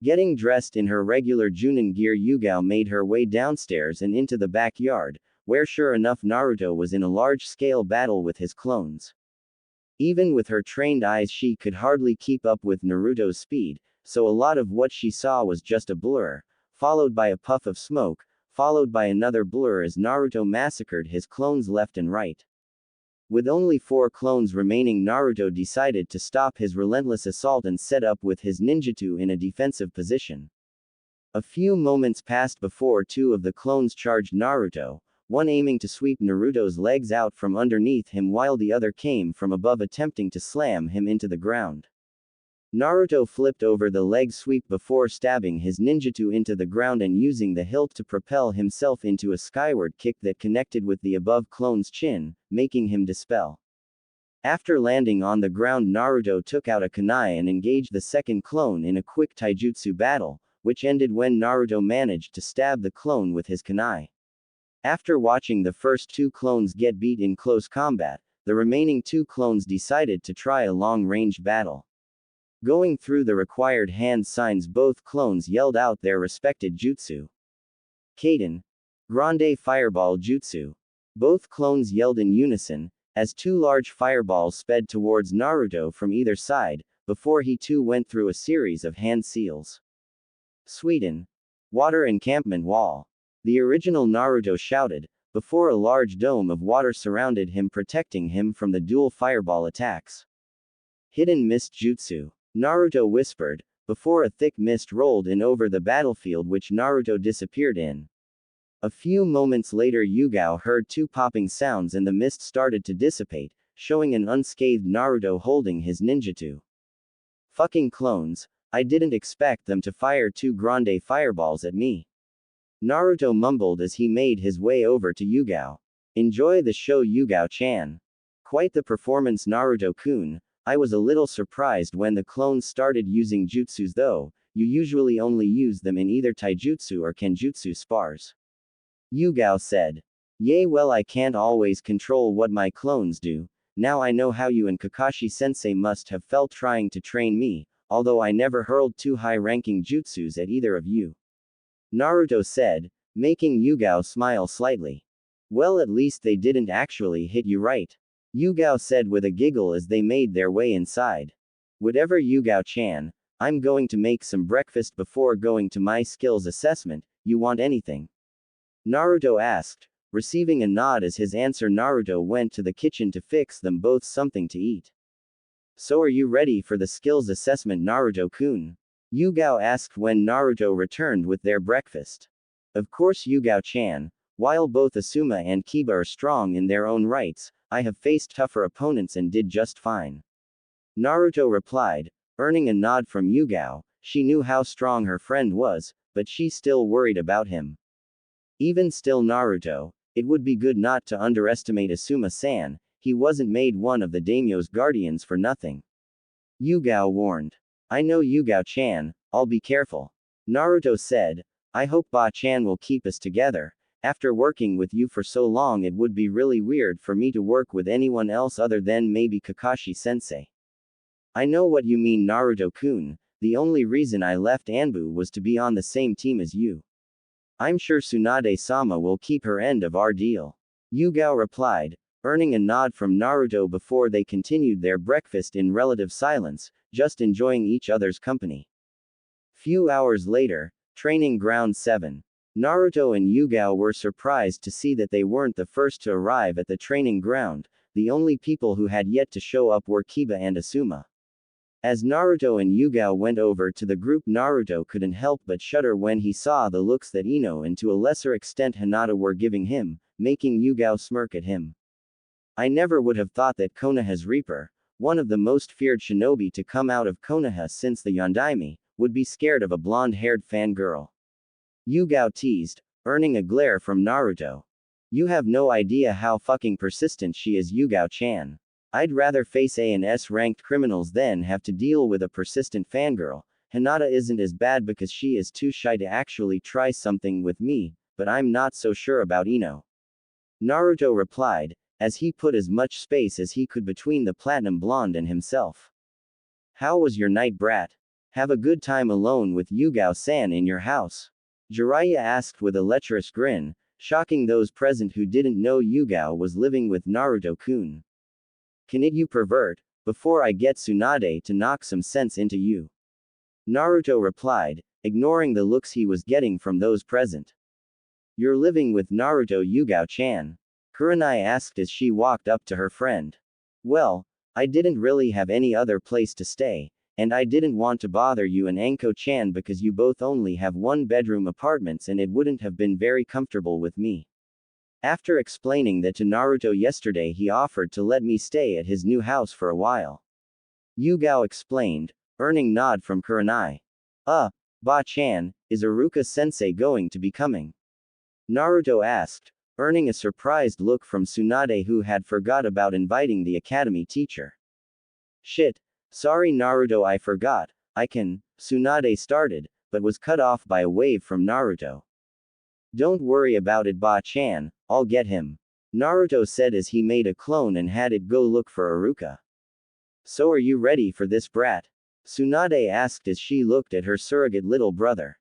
Getting dressed in her regular Junin gear, Yugao made her way downstairs and into the backyard, where sure enough Naruto was in a large-scale battle with his clones. Even with her trained eyes she could hardly keep up with Naruto's speed, so a lot of what she saw was just a blur, followed by a puff of smoke, followed by another blur as Naruto massacred his clones left and right. With only 4 clones remaining, Naruto decided to stop his relentless assault and set up with his ninjutsu in a defensive position. A few moments passed before 2 of the clones charged Naruto. one aiming to sweep Naruto's legs out from underneath him while the other came from above attempting to slam him into the ground. Naruto flipped over the leg sweep before stabbing his ninjutsu into the ground and using the hilt to propel himself into a skyward kick that connected with the above clone's chin, making him dispel. After landing on the ground, Naruto took out a kunai and engaged the second clone in a quick taijutsu battle, which ended when Naruto managed to stab the clone with his kunai. After watching the first two clones get beat in close combat, the remaining two clones decided to try a long-range battle. Going through the required hand signs, both clones yelled out their respected jutsu. Kaden. Grande Fireball Jutsu. Both clones yelled in unison, as two large fireballs sped towards Naruto from either side, before he too went through a series of hand seals. Sweden. Water Encampment Wall. The original Naruto shouted, before a large dome of water surrounded him, protecting him from the dual fireball attacks. Hidden Mist Jutsu. Naruto whispered, before a thick mist rolled in over the battlefield which Naruto disappeared in. A few moments later, Yugao heard two popping sounds and the mist started to dissipate, showing an unscathed Naruto holding his ninjutsu. Fucking clones, I didn't expect them to fire two grande fireballs at me. Naruto mumbled as he made his way over to Yugao. Enjoy the show, Yugao-chan. Quite the performance, Naruto-kun. I was a little surprised when the clones started using jutsus though, you usually only use them in either taijutsu or kenjutsu spars. Yugao said. Yay, well, I can't always control what my clones do. Now I know how you and Kakashi-sensei must have felt trying to train me, although I never hurled two high-ranking jutsus at either of you. Naruto said, making Yugao smile slightly. Well, at least they didn't actually hit you, right? Yugao said with a giggle as they made their way inside. Whatever, Yugao-chan, I'm going to make some breakfast before going to my skills assessment. You want anything? Naruto asked, receiving a nod as his answer. Naruto went to the kitchen to fix them both something to eat. So are you ready for the skills assessment, Naruto-kun? Yugao asked when Naruto returned with their breakfast. Of course, Yugao-chan. While both Asuma and Kiba are strong in their own rights, I have faced tougher opponents and did just fine. Naruto replied, earning a nod from Yugao. She knew how strong her friend was, but she still worried about him. Even still, Naruto, it would be good not to underestimate Asuma-san. He wasn't made one of the daimyo's guardians for nothing. Yugao warned. I know, Yugao-chan, I'll be careful. Naruto said, I hope Ba-chan will keep us together. After working with you for so long, it would be really weird for me to work with anyone else other than maybe Kakashi-sensei. I know what you mean, Naruto-kun. The only reason I left Anbu was to be on the same team as you. I'm sure Tsunade-sama will keep her end of our deal. Yugao replied, earning a nod from Naruto before they continued their breakfast in relative silence, just enjoying each other's company. Few hours later, Training Ground 7. Naruto and Yugao were surprised to see that they weren't the first to arrive at the training ground. The only people who had yet to show up were Kiba and Asuma. As Naruto and Yugao went over to the group, Naruto couldn't help but shudder when he saw the looks that Ino and to a lesser extent Hinata were giving him, making Yugao smirk at him. I never would have thought that Konoha's Reaper, one of the most feared shinobi to come out of Konoha since the Yondaime, would be scared of a blonde-haired fangirl. Yugao teased, earning a glare from Naruto. You have no idea how fucking persistent she is, Yugao-chan. I'd rather face A and S ranked criminals than have to deal with a persistent fangirl. Hinata isn't as bad because she is too shy to actually try something with me, but I'm not so sure about Ino. Naruto replied, as he put as much space as he could between the platinum blonde and himself. How was your night, brat? Have a good time alone with Yugao-san in your house? Jiraiya asked with a lecherous grin, shocking those present who didn't know Yugao was living with Naruto-kun. Can it, you pervert, before I get Tsunade to knock some sense into you? Naruto replied, ignoring the looks he was getting from those present. You're living with Naruto, Yugao-chan? Kurenai asked as she walked up to her friend. Well, I didn't really have any other place to stay, and I didn't want to bother you and Anko-chan because you both only have one-bedroom apartments and it wouldn't have been very comfortable with me. After explaining that to Naruto yesterday, he offered to let me stay at his new house for a while. Yugao explained, earning nod from Kurenai. Ba-chan, is Iruka-sensei going to be coming? Naruto asked, earning a surprised look from Tsunade, who had forgot about inviting the academy teacher. Shit. Sorry Naruto, I forgot. I can. Tsunade started, but was cut off by a wave from Naruto. Don't worry about it, Ba-chan, I'll get him. Naruto said as he made a clone and had it go look for Iruka. So are you ready for this brat? Tsunade asked as she looked at her surrogate little brother.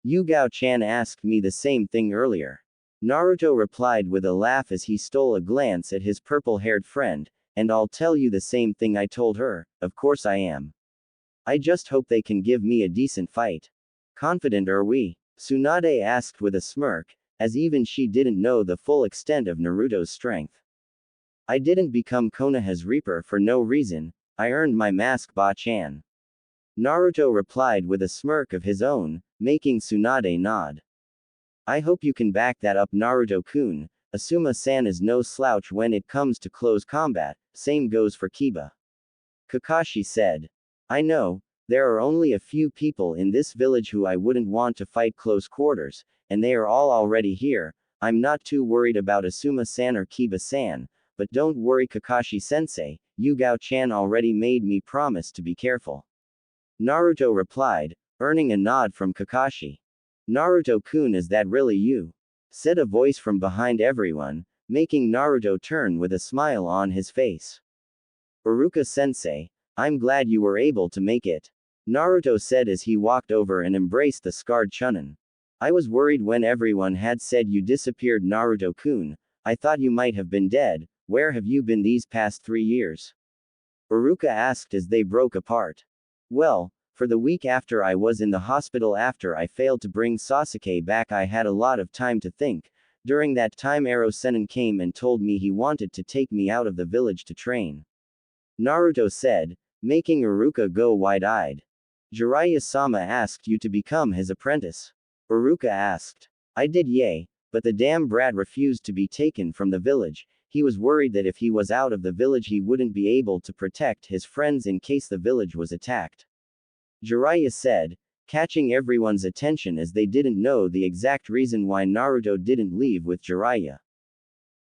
Yugao-chan asked me the same thing earlier. Naruto replied with a laugh as he stole a glance at his purple-haired friend, and I'll tell you the same thing I told her, of course I am. I just hope they can give me a decent fight. Confident are we? Tsunade asked with a smirk, as even she didn't know the full extent of Naruto's strength. I didn't become Konoha's Reaper for no reason, I earned my mask, Ba-chan. Naruto replied with a smirk of his own, making Tsunade nod. I hope you can back that up, Naruto-kun. Asuma-san is no slouch when it comes to close combat, same goes for Kiba. Kakashi said. I know, there are only a few people in this village who I wouldn't want to fight close quarters, and they are all already here. I'm not too worried about Asuma-san or Kiba-san, but don't worry Kakashi-sensei, Yugao-chan already made me promise to be careful. Naruto replied, earning a nod from Kakashi. Naruto-kun, is that really you? Said a voice from behind everyone, making Naruto turn with a smile on his face. Iruka-sensei, I'm glad you were able to make it. Naruto said as he walked over and embraced the scarred Chunin. I was worried when everyone had said you disappeared, Naruto-kun. I thought you might have been dead. Where have you been these past 3 years? Iruka asked as they broke apart. Well, for the week after I was in the hospital after I failed to bring Sasuke back, I had a lot of time to think. During that time Ero Sennin came and told me he wanted to take me out of the village to train. Naruto said, making Iruka go wide-eyed. Jiraiya-sama asked you to become his apprentice. Iruka asked. I did, yay, but the damn brat refused to be taken from the village. He was worried that if he was out of the village he wouldn't be able to protect his friends in case the village was attacked. Jiraiya said, catching everyone's attention as they didn't know the exact reason why Naruto didn't leave with Jiraiya.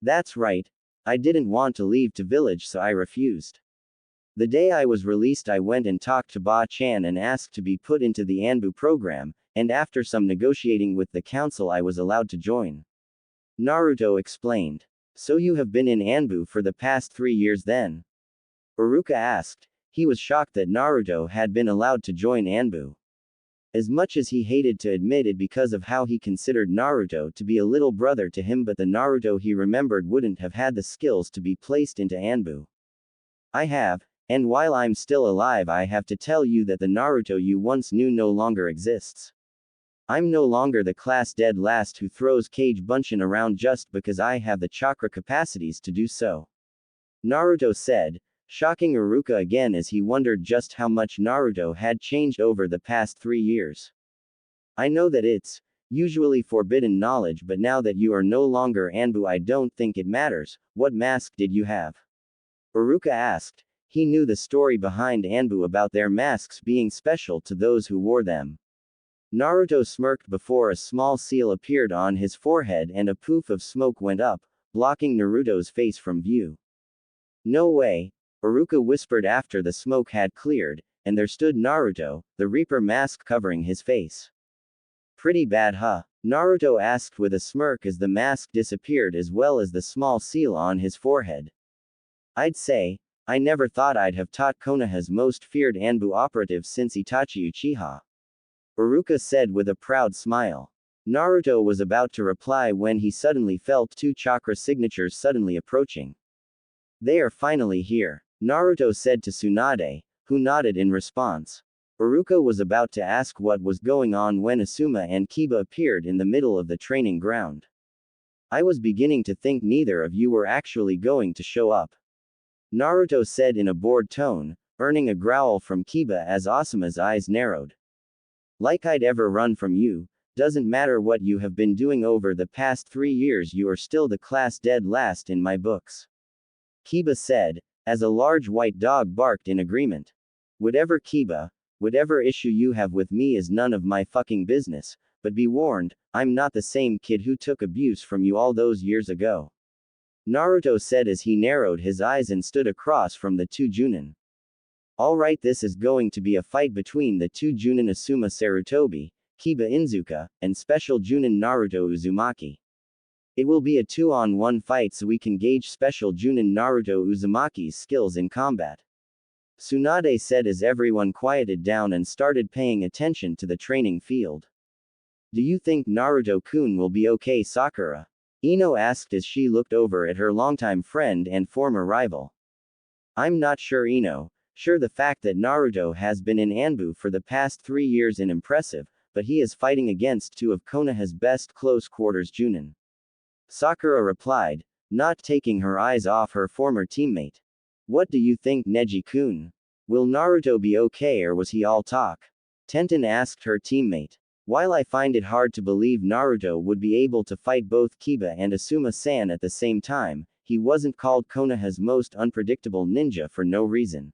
That's right. I didn't want to leave to village, so I refused. The day I was released I went and talked to Ba-chan and asked to be put into the Anbu program, and after some negotiating with the council I was allowed to join. Naruto explained. So you have been in Anbu for the past 3 years then? Iruka asked. He was shocked that Naruto had been allowed to join Anbu. As much as he hated to admit it because of how he considered Naruto to be a little brother to him, but the Naruto he remembered wouldn't have had the skills to be placed into Anbu. I have. And while I'm still alive I have to tell you that the Naruto you once knew no longer exists. I'm no longer the class dead last who throws Kage Bunshin around just because I have the chakra capacities to do so. Naruto said, shocking Iruka again as he wondered just how much Naruto had changed over the past 3 years. I know that it's usually forbidden knowledge, but now that you are no longer Anbu I don't think it matters. What mask did you have? Iruka asked. He knew the story behind Anbu about their masks being special to those who wore them. Naruto smirked before a small seal appeared on his forehead and a poof of smoke went up, blocking Naruto's face from view. No way, Iruka whispered after the smoke had cleared, and there stood Naruto, the Reaper mask covering his face. Pretty bad, huh? Naruto asked with a smirk as the mask disappeared as well as the small seal on his forehead. I'd say, I never thought I'd have taught Konoha's most feared Anbu operative since Itachi Uchiha. Iruka said with a proud smile. Naruto was about to reply when he suddenly felt 2 chakra signatures suddenly approaching. They are finally here, Naruto said to Tsunade, who nodded in response. Iruka was about to ask what was going on when Asuma and Kiba appeared in the middle of the training ground. I was beginning to think neither of you were actually going to show up. Naruto said in a bored tone, earning a growl from Kiba as Asuma's eyes narrowed. Like I'd ever run from you. Doesn't matter what you have been doing over the past 3 years, you are still the class dead last in my books. Kiba said, as a large white dog barked in agreement. Whatever Kiba, whatever issue you have with me is none of my fucking business, but be warned, I'm not the same kid who took abuse from you all those years ago. Naruto said as he narrowed his eyes and stood across from the two Junin. Alright, this is going to be a fight between the two Junin Asuma Sarutobi, Kiba Inzuka, and Special Junin Naruto Uzumaki. It will be a 2-on-1 fight so we can gauge Special Junin Naruto Uzumaki's skills in combat. Tsunade said as everyone quieted down and started paying attention to the training field. Do you think Naruto-kun will be okay, Sakura? Ino asked as she looked over at her longtime friend and former rival. I'm not sure, Ino. Sure, the fact that Naruto has been in Anbu for the past 3 years is impressive, but he is fighting against two of Konoha's best close quarters Junin. Sakura replied, not taking her eyes off her former teammate. What do you think, Neji-kun? Will Naruto be okay or was he all talk? Tenten asked her teammate. While I find it hard to believe Naruto would be able to fight both Kiba and Asuma-san at the same time, he wasn't called Konoha's most unpredictable ninja for no reason.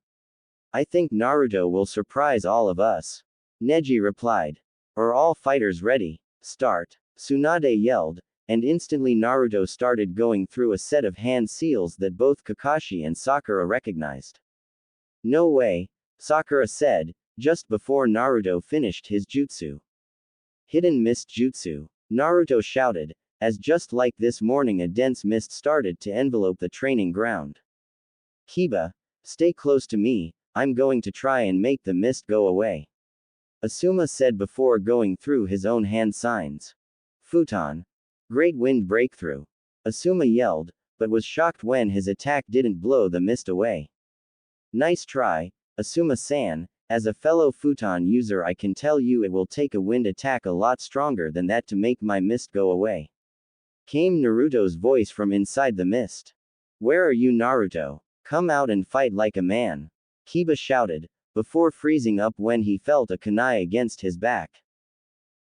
I think Naruto will surprise all of us. Neji replied. Are all fighters ready? Start. Tsunade yelled, and instantly Naruto started going through a set of hand seals that both Kakashi and Sakura recognized. No way, Sakura said, just before Naruto finished his jutsu. Hidden mist jutsu, Naruto shouted, as just like this morning a dense mist started to envelope the training ground. Kiba, stay close to me, I'm going to try and make the mist go away. Asuma said before going through his own hand signs. Futon. Great wind breakthrough. Asuma yelled, but was shocked when his attack didn't blow the mist away. Nice try, Asuma-san. As a fellow futon user, I can tell you it will take a wind attack a lot stronger than that to make my mist go away. Came Naruto's voice from inside the mist. Where are you, Naruto? Come out and fight like a man. Kiba shouted, before freezing up when he felt a kunai against his back.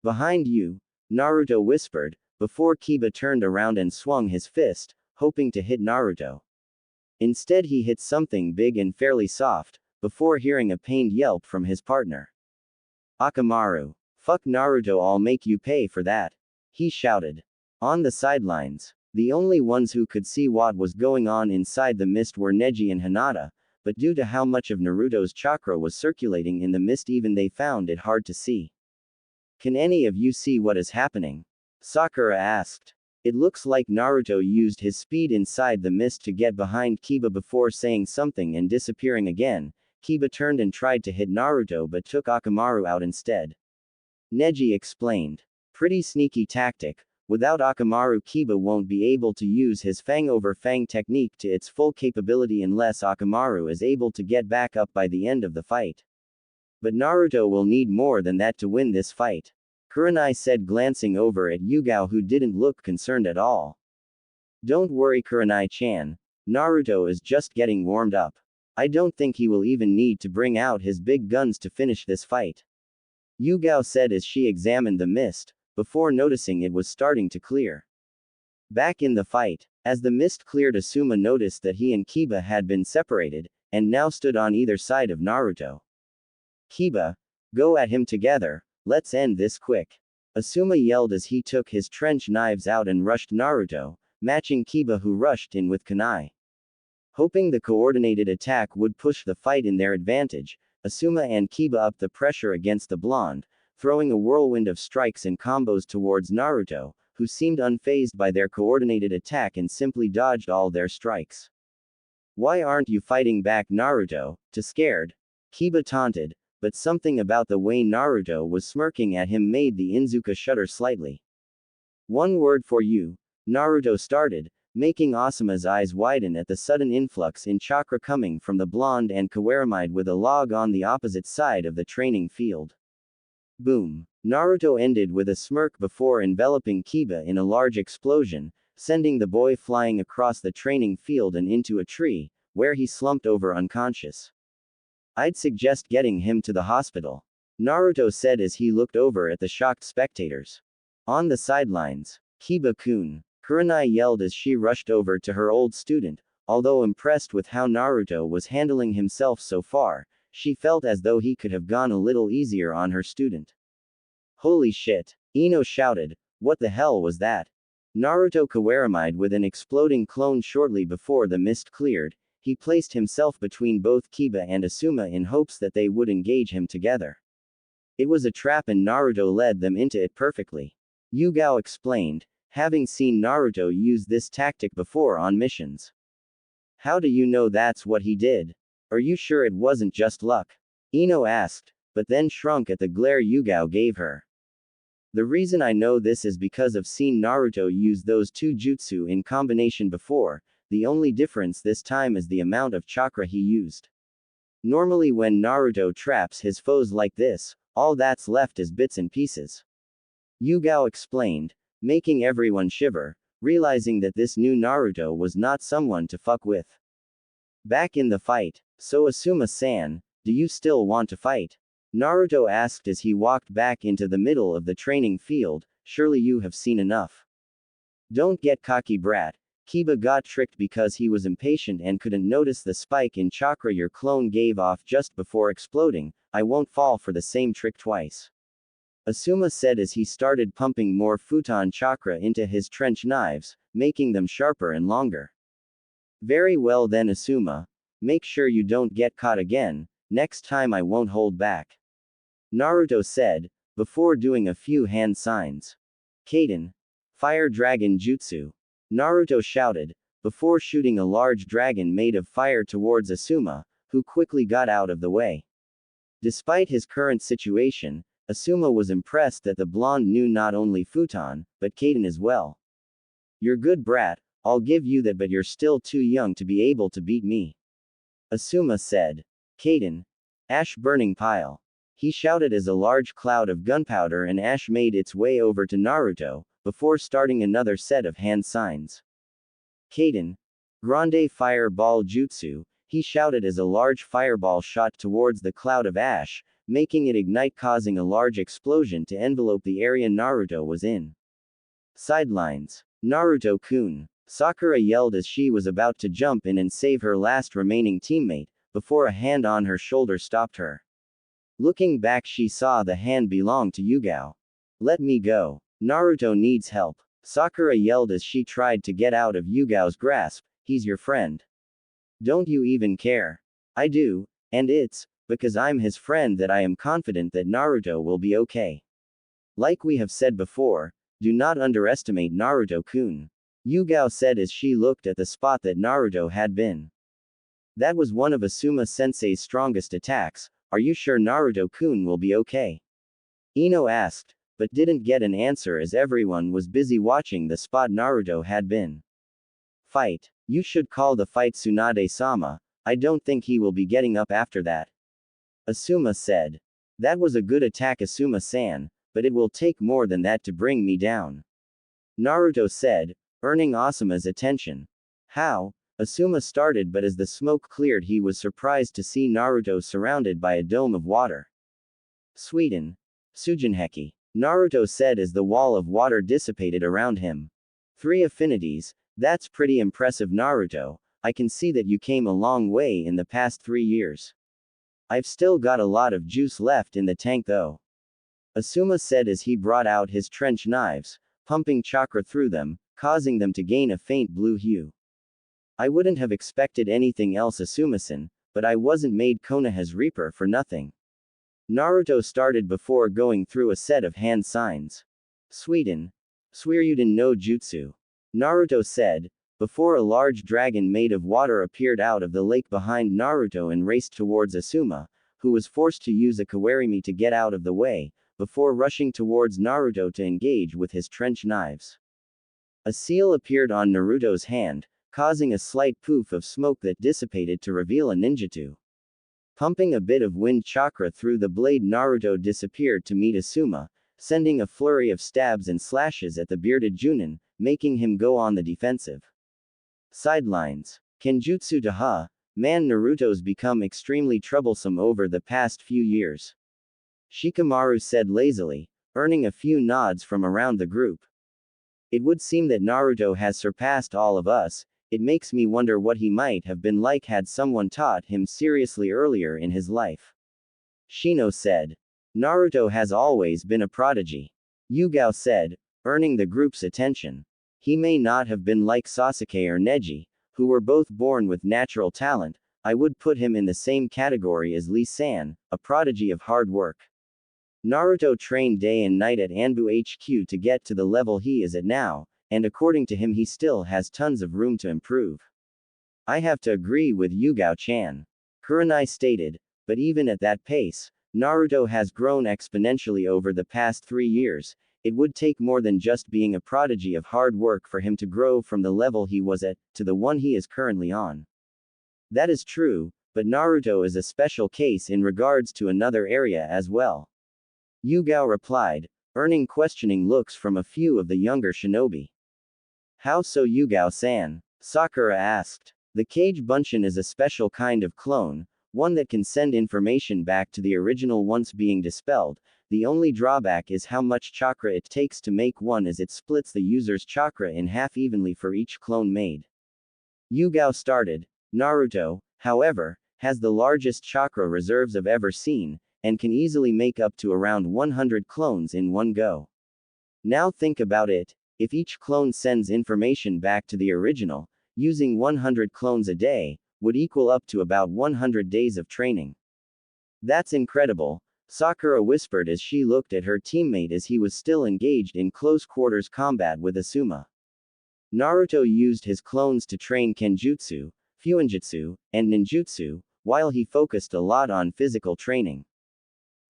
Behind you, Naruto whispered, before Kiba turned around and swung his fist, hoping to hit Naruto. Instead he hit something big and fairly soft, before hearing a pained yelp from his partner. Akamaru. Fuck Naruto, I'll make you pay for that. He shouted. On the sidelines, the only ones who could see what was going on inside the mist were Neji and Hinata, but due to how much of Naruto's chakra was circulating in the mist, even they found it hard to see. Can any of you see what is happening? Sakura asked. It looks like Naruto used his speed inside the mist to get behind Kiba before saying something and disappearing again. Kiba turned and tried to hit Naruto but took Akamaru out instead. Neji explained. Pretty sneaky tactic. Without Akamaru, Kiba won't be able to use his Fang over Fang technique to its full capability unless Akamaru is able to get back up by the end of the fight. But Naruto will need more than that to win this fight. Kurenai said, glancing over at Yugao, who didn't look concerned at all. Don't worry, Kurenai-chan. Naruto is just getting warmed up. I don't think he will even need to bring out his big guns to finish this fight. Yugao said as she examined the mist, before noticing it was starting to clear. Back in the fight, as the mist cleared, Asuma noticed that he and Kiba had been separated, and now stood on either side of Naruto. Kiba, go at him together, let's end this quick. Asuma yelled as he took his trench knives out and rushed Naruto, matching Kiba, who rushed in with kunai. Hoping the coordinated attack would push the fight in their advantage, Asuma and Kiba upped the pressure against the blonde, throwing a whirlwind of strikes and combos towards Naruto, who seemed unfazed by their coordinated attack and simply dodged all their strikes. Why aren't you fighting back, Naruto? Too scared? Kiba taunted, but something about the way Naruto was smirking at him made the Inzuka shudder slightly. One word for you, Naruto started, making Asuma's eyes widen at the sudden influx in chakra coming from the blonde and Kawaramide with a log on the opposite side of the training field. Boom. Naruto ended with a smirk before enveloping Kiba in a large explosion, sending the boy flying across the training field and into a tree, where he slumped over unconscious. I'd suggest getting him to the hospital, Naruto said as he looked over at the shocked spectators. On the sidelines, Kiba-kun, Kurenai yelled as she rushed over to her old student. Although impressed with how Naruto was handling himself so far, she felt as though he could have gone a little easier on her student. Holy shit! Ino shouted. What the hell was that? Naruto kawaramied with an exploding clone shortly before the mist cleared. He placed himself between both Kiba and Asuma in hopes that they would engage him together. It was a trap and Naruto led them into it perfectly. Yugao explained, having seen Naruto use this tactic before on missions. How do you know that's what he did? Are you sure it wasn't just luck? Ino asked, but then shrunk at the glare Yugao gave her. The reason I know this is because I've seen Naruto use those two jutsu in combination before. The only difference this time is the amount of chakra he used. Normally when Naruto traps his foes like this, all that's left is bits and pieces. Yugao explained, making everyone shiver, realizing that this new Naruto was not someone to fuck with. Back in the fight. So Asuma-san, do you still want to fight? Naruto asked as he walked back into the middle of the training field. Surely you have seen enough. Don't get cocky, brat. Kiba got tricked because he was impatient and couldn't notice the spike in chakra your clone gave off just before exploding. I won't fall for the same trick twice. Asuma said as he started pumping more futon chakra into his trench knives, making them sharper and longer. Very well then, Asuma. Make sure you don't get caught again. Next time I won't hold back. Naruto said, before doing a few hand signs. Kaden. Fire Dragon Jutsu. Naruto shouted, before shooting a large dragon made of fire towards Asuma, who quickly got out of the way. Despite his current situation, Asuma was impressed that the blonde knew not only futon, but Kaden as well. You're good, brat, I'll give you that, but you're still too young to be able to beat me. Asuma said. Kaden. Ash burning pile. He shouted as a large cloud of gunpowder and ash made its way over to Naruto, before starting another set of hand signs. Kaden. Grande Fireball Jutsu, he shouted as a large fireball shot towards the cloud of ash, making it ignite, causing a large explosion to envelope the area Naruto was in. Sidelines. Naruto-kun. Sakura yelled as she was about to jump in and save her last remaining teammate, before a hand on her shoulder stopped her. Looking back, she saw the hand belonged to Yugao. Let me go. Naruto needs help. Sakura yelled as she tried to get out of Yugao's grasp. He's your friend. Don't you even care? I do, and it's because I'm his friend that I am confident that Naruto will be okay. Like we have said before, do not underestimate Naruto-kun. Yugao said as she looked at the spot that Naruto had been. That was one of Asuma-sensei's strongest attacks. Are you sure Naruto-kun will be okay? Ino asked, but didn't get an answer as everyone was busy watching the spot Naruto had been. Fight. You should call the fight, Tsunade-sama. I don't think he will be getting up after that. Asuma said. That was a good attack, Asuma-san, but it will take more than that to bring me down. Naruto said, earning Asuma's attention. How? Asuma started, but as the smoke cleared he was surprised to see Naruto surrounded by a dome of water. Sweden. Sujinheki. Naruto said as the wall of water dissipated around him. 3 affinities, that's pretty impressive, Naruto. I can see that you came a long way in the past 3 years. I've still got a lot of juice left in the tank though. Asuma said as he brought out his trench knives, pumping chakra through them, causing them to gain a faint blue hue. I wouldn't have expected anything else, Asuma-san, but I wasn't made Konoha's Reaper for nothing. Naruto started before going through a set of hand signs. Sweden. Suiryuden no Jutsu. Naruto said, before a large dragon made of water appeared out of the lake behind Naruto and raced towards Asuma, who was forced to use a kawarimi to get out of the way, before rushing towards Naruto to engage with his trench knives. A seal appeared on Naruto's hand, causing a slight poof of smoke that dissipated to reveal a ninjutsu. Pumping a bit of wind chakra through the blade, Naruto disappeared to meet Asuma, sending a flurry of stabs and slashes at the bearded Junin, making him go on the defensive. Sidelines. Kenjutsu Daha. Man, Naruto's become extremely troublesome over the past few years. Shikamaru said lazily, earning a few nods from around the group. It would seem that Naruto has surpassed all of us. It makes me wonder what he might have been like had someone taught him seriously earlier in his life. Shino said. Naruto has always been a prodigy. Yugao said, earning the group's attention. He may not have been like Sasuke or Neji, who were both born with natural talent. I would put him in the same category as Lee-san, a prodigy of hard work. Naruto trained day and night at Anbu HQ to get to the level he is at now, and according to him he still has tons of room to improve. I have to agree with Yugao-chan. Kurenai stated, but even at that pace, Naruto has grown exponentially over the past 3 years. It would take more than just being a prodigy of hard work for him to grow from the level he was at, to the one he is currently on. That is true, but Naruto is a special case in regards to another area as well. Yugao replied, earning questioning looks from a few of the younger shinobi. How so, Yugao-san? Sakura asked. The Kage Bunshin is a special kind of clone, one that can send information back to the original once being dispelled. The only drawback is how much chakra it takes to make one, as it splits the user's chakra in half evenly for each clone made. Yugao started. Naruto, however, has the largest chakra reserves I've ever seen, and can easily make up to around 100 clones in one go. Now think about it, if each clone sends information back to the original, using 100 clones a day, would equal up to about 100 days of training. That's incredible, Sakura whispered as she looked at her teammate as he was still engaged in close quarters combat with Asuma. Naruto used his clones to train Kenjutsu, Fuinjutsu, and Ninjutsu, while he focused a lot on physical training.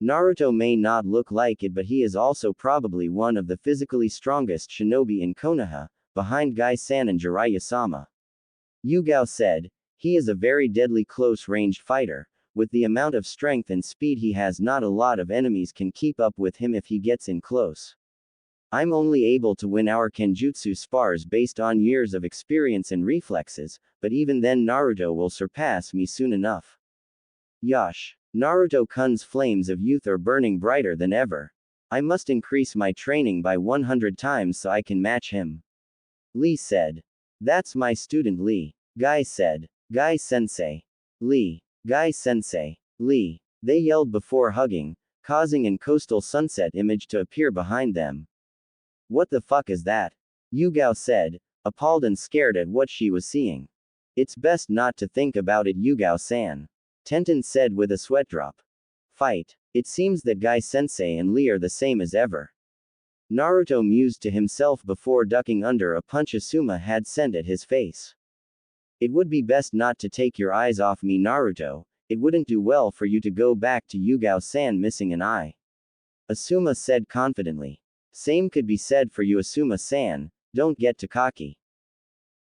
Naruto may not look like it, but he is also probably one of the physically strongest shinobi in Konoha, behind Gai-san and Jiraiya-sama. Yugao said, he is a very deadly close-ranged fighter. With the amount of strength and speed he has, not a lot of enemies can keep up with him if he gets in close. I'm only able to win our Kenjutsu spars based on years of experience and reflexes, but even then Naruto will surpass me soon enough. Yosh. Naruto-kun's flames of youth are burning brighter than ever. I must increase my training by 100 times so I can match him. Lee said. That's my student Lee. Guy said. Guy-sensei. Lee. Guy-sensei. Lee. They yelled before hugging, causing an coastal sunset image to appear behind them. What the fuck is that? Yugao said, appalled and scared at what she was seeing. It's best not to think about it, Yugao-san. Tenten said with a sweat drop. Fight. It seems that Guy-sensei and Lee are the same as ever. Naruto mused to himself before ducking under a punch Asuma had sent at his face. It would be best not to take your eyes off me, Naruto. It wouldn't do well for you to go back to Yugao-san missing an eye. Asuma said confidently. Same could be said for you, Asuma-san, don't get too cocky.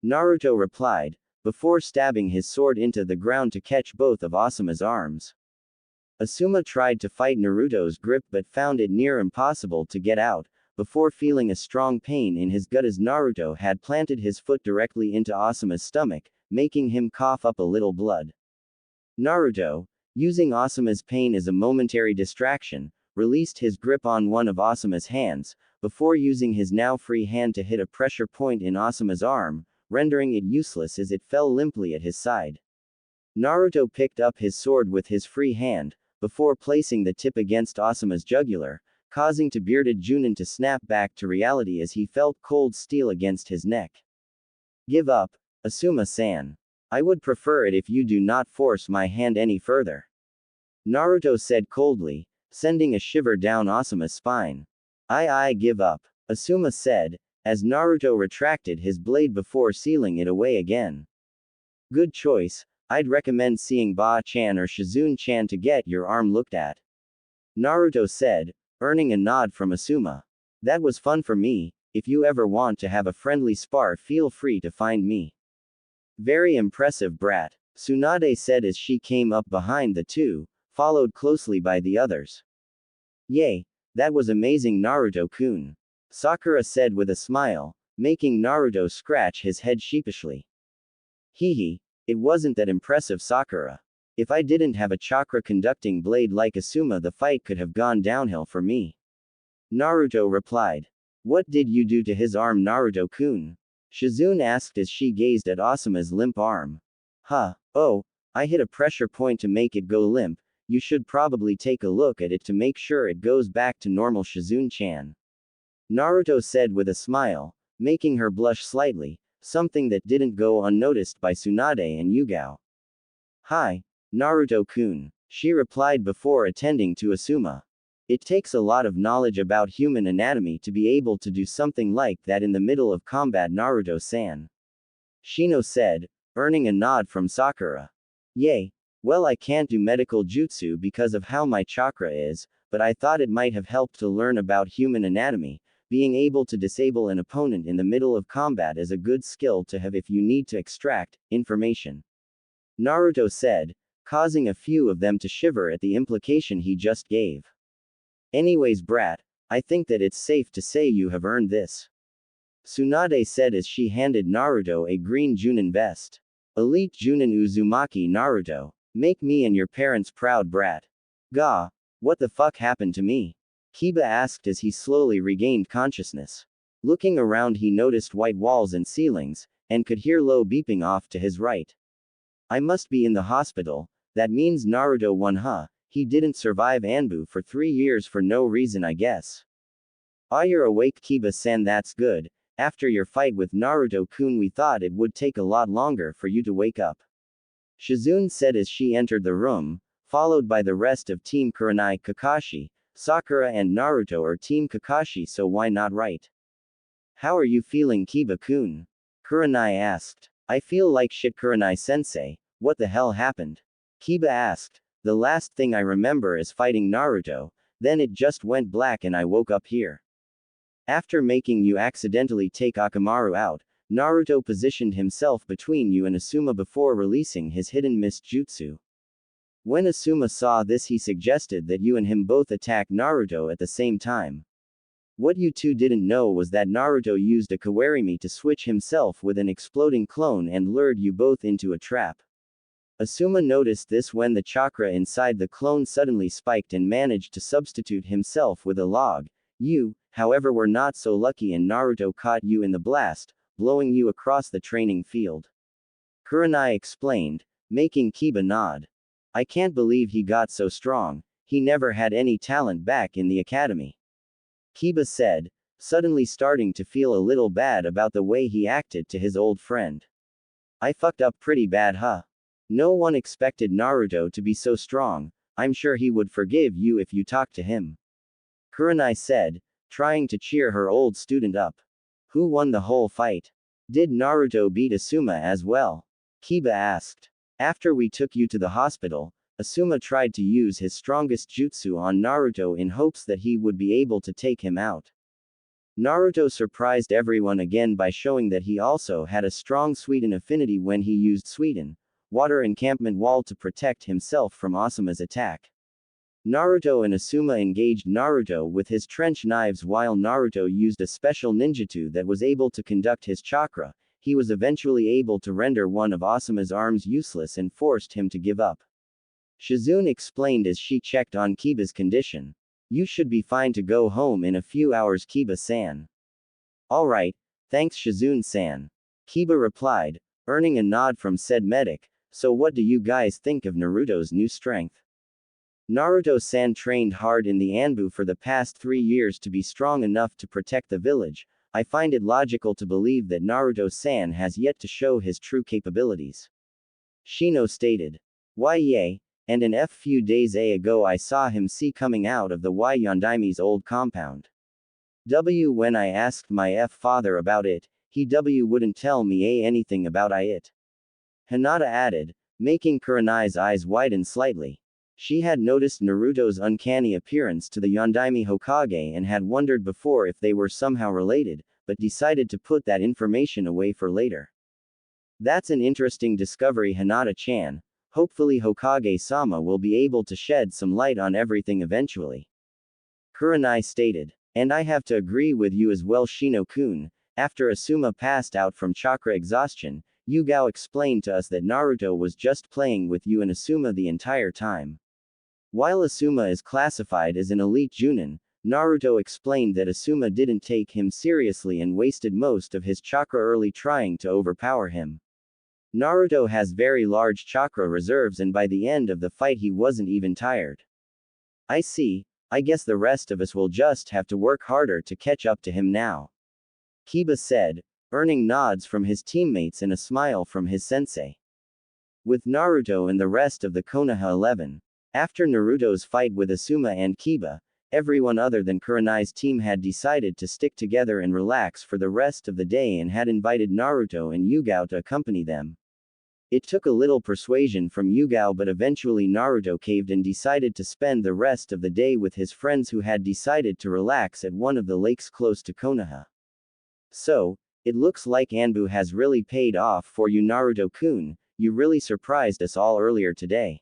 Naruto replied, before stabbing his sword into the ground to catch both of Asuma's arms. Asuma tried to fight Naruto's grip but found it near impossible to get out, before feeling a strong pain in his gut as Naruto had planted his foot directly into Asuma's stomach, making him cough up a little blood. Naruto, using Asuma's pain as a momentary distraction, released his grip on one of Asuma's hands, before using his now free hand to hit a pressure point in Asuma's arm, rendering it useless as it fell limply at his side. Naruto picked up his sword with his free hand, before placing the tip against Asuma's jugular, causing to bearded Junin to snap back to reality as he felt cold steel against his neck. Give up, Asuma-san. I would prefer it if you do not force my hand any further. Naruto said coldly, sending a shiver down Asuma's spine. I give up, Asuma said, as Naruto retracted his blade before sealing it away again. Good choice, I'd recommend seeing Ba-chan or Shizune-chan to get your arm looked at. Naruto said, earning a nod from Asuma. That was fun for me. If you ever want to have a friendly spar, feel free to find me. Very impressive, brat, Tsunade said as she came up behind the two, followed closely by the others. Yay, that was amazing, Naruto-kun. Sakura said with a smile, making Naruto scratch his head sheepishly. Hehe, it wasn't that impressive, Sakura. If I didn't have a chakra conducting blade like Asuma, the fight could have gone downhill for me. Naruto replied. What did you do to his arm, Naruto-kun? Shizune asked as she gazed at Asuma's limp arm. Huh, oh, I hit a pressure point to make it go limp. You should probably take a look at it to make sure it goes back to normal, Shizune-chan. Naruto said with a smile, making her blush slightly, something that didn't go unnoticed by Tsunade and Yugao. Hi, Naruto-kun, she replied before attending to Asuma. It takes a lot of knowledge about human anatomy to be able to do something like that in the middle of combat, Naruto-san. Shino said, earning a nod from Sakura. Yay. Well, I can't do medical jutsu because of how my chakra is, but I thought it might have helped to learn about human anatomy. Being able to disable an opponent in the middle of combat is a good skill to have if you need to extract information. Naruto said, causing a few of them to shiver at the implication he just gave. Anyways, brat, I think that it's safe to say you have earned this. Tsunade said as she handed Naruto a green Junin vest. Elite Junin Uzumaki Naruto. Make me and your parents proud, brat. Gah, what the fuck happened to me? Kiba asked as he slowly regained consciousness. Looking around, he noticed white walls and ceilings, and could hear low beeping off to his right. I must be in the hospital. That means Naruto won, huh? He didn't survive Anbu for 3 years for no reason, I guess. Ah, you're awake, Kiba-san, that's good. After your fight with Naruto-kun, we thought it would take a lot longer for you to wake up. Shizune said as she entered the room, followed by the rest of Team Kurenai. Kakashi, Sakura and Naruto are Team Kakashi, so why not, right? How are you feeling, Kiba-kun? Kurenai asked. I feel like shit, Kurenai-sensei. What the hell happened? Kiba asked. The last thing I remember is fighting Naruto, then it just went black and I woke up here. After making you accidentally take Akamaru out, Naruto positioned himself between you and Asuma before releasing his hidden mist jutsu. When Asuma saw this, he suggested that you and him both attack Naruto at the same time. What you two didn't know was that Naruto used a kawarimi to switch himself with an exploding clone and lured you both into a trap. Asuma noticed this when the chakra inside the clone suddenly spiked and managed to substitute himself with a log. You, however, were not so lucky and Naruto caught you in the blast, blowing you across the training field. Kurenai explained, making Kiba nod. I can't believe he got so strong. He never had any talent back in the academy. Kiba said, suddenly starting to feel a little bad about the way he acted to his old friend. I fucked up pretty bad, huh? No one expected Naruto to be so strong. I'm sure he would forgive you if you talked to him. Kurenai said, trying to cheer her old student up. Who won the whole fight? Did Naruto beat Asuma as well? Kiba asked. After we took you to the hospital, Asuma tried to use his strongest jutsu on Naruto in hopes that he would be able to take him out. Naruto surprised everyone again by showing that he also had a strong Suiten affinity when he used Suiten, water encampment wall, to protect himself from Asuma's attack. Naruto and Asuma engaged Naruto with his trench knives while Naruto used a special ninjutsu that was able to conduct his chakra. He was eventually able to render one of Asuma's arms useless and forced him to give up. Shizune explained as she checked on Kiba's condition. You should be fine to go home in a few hours, Kiba-san. Alright, thanks Shizune-san. Kiba replied, earning a nod from said medic. So what do you guys think of Naruto's new strength? Naruto-san trained hard in the Anbu for the past 3 years to be strong enough to protect the village. I find it logical to believe that Naruto-san has yet to show his true capabilities. Shino stated. Why yay, and a few days ago I saw him coming out of the Yondaimi's old compound. When I asked my father about it, he wouldn't tell me anything about it. Hinata added, making Kurenai's eyes widen slightly. She had noticed Naruto's uncanny appearance to the Yondaime Hokage and had wondered before if they were somehow related, but decided to put that information away for later. That's an interesting discovery, Hinata-chan. Hopefully Hokage-sama will be able to shed some light on everything eventually. Kurenai stated. And I have to agree with you as well, Shino-kun. After Asuma passed out from chakra exhaustion, Yugao explained to us that Naruto was just playing with you and Asuma the entire time. While Asuma is classified as an elite Junin, Naruto explained that Asuma didn't take him seriously and wasted most of his chakra early trying to overpower him. Naruto has very large chakra reserves and by the end of the fight he wasn't even tired. I see, I guess the rest of us will just have to work harder to catch up to him now. Kiba said, earning nods from his teammates and a smile from his sensei. With Naruto and the rest of the Konoha 11. After Naruto's fight with Asuma and Kiba, everyone other than Kurenai's team had decided to stick together and relax for the rest of the day and had invited Naruto and Yugao to accompany them. It took a little persuasion from Yugao but eventually Naruto caved and decided to spend the rest of the day with his friends who had decided to relax at one of the lakes close to Konoha. So, it looks like Anbu has really paid off for you Naruto-kun, you really surprised us all earlier today.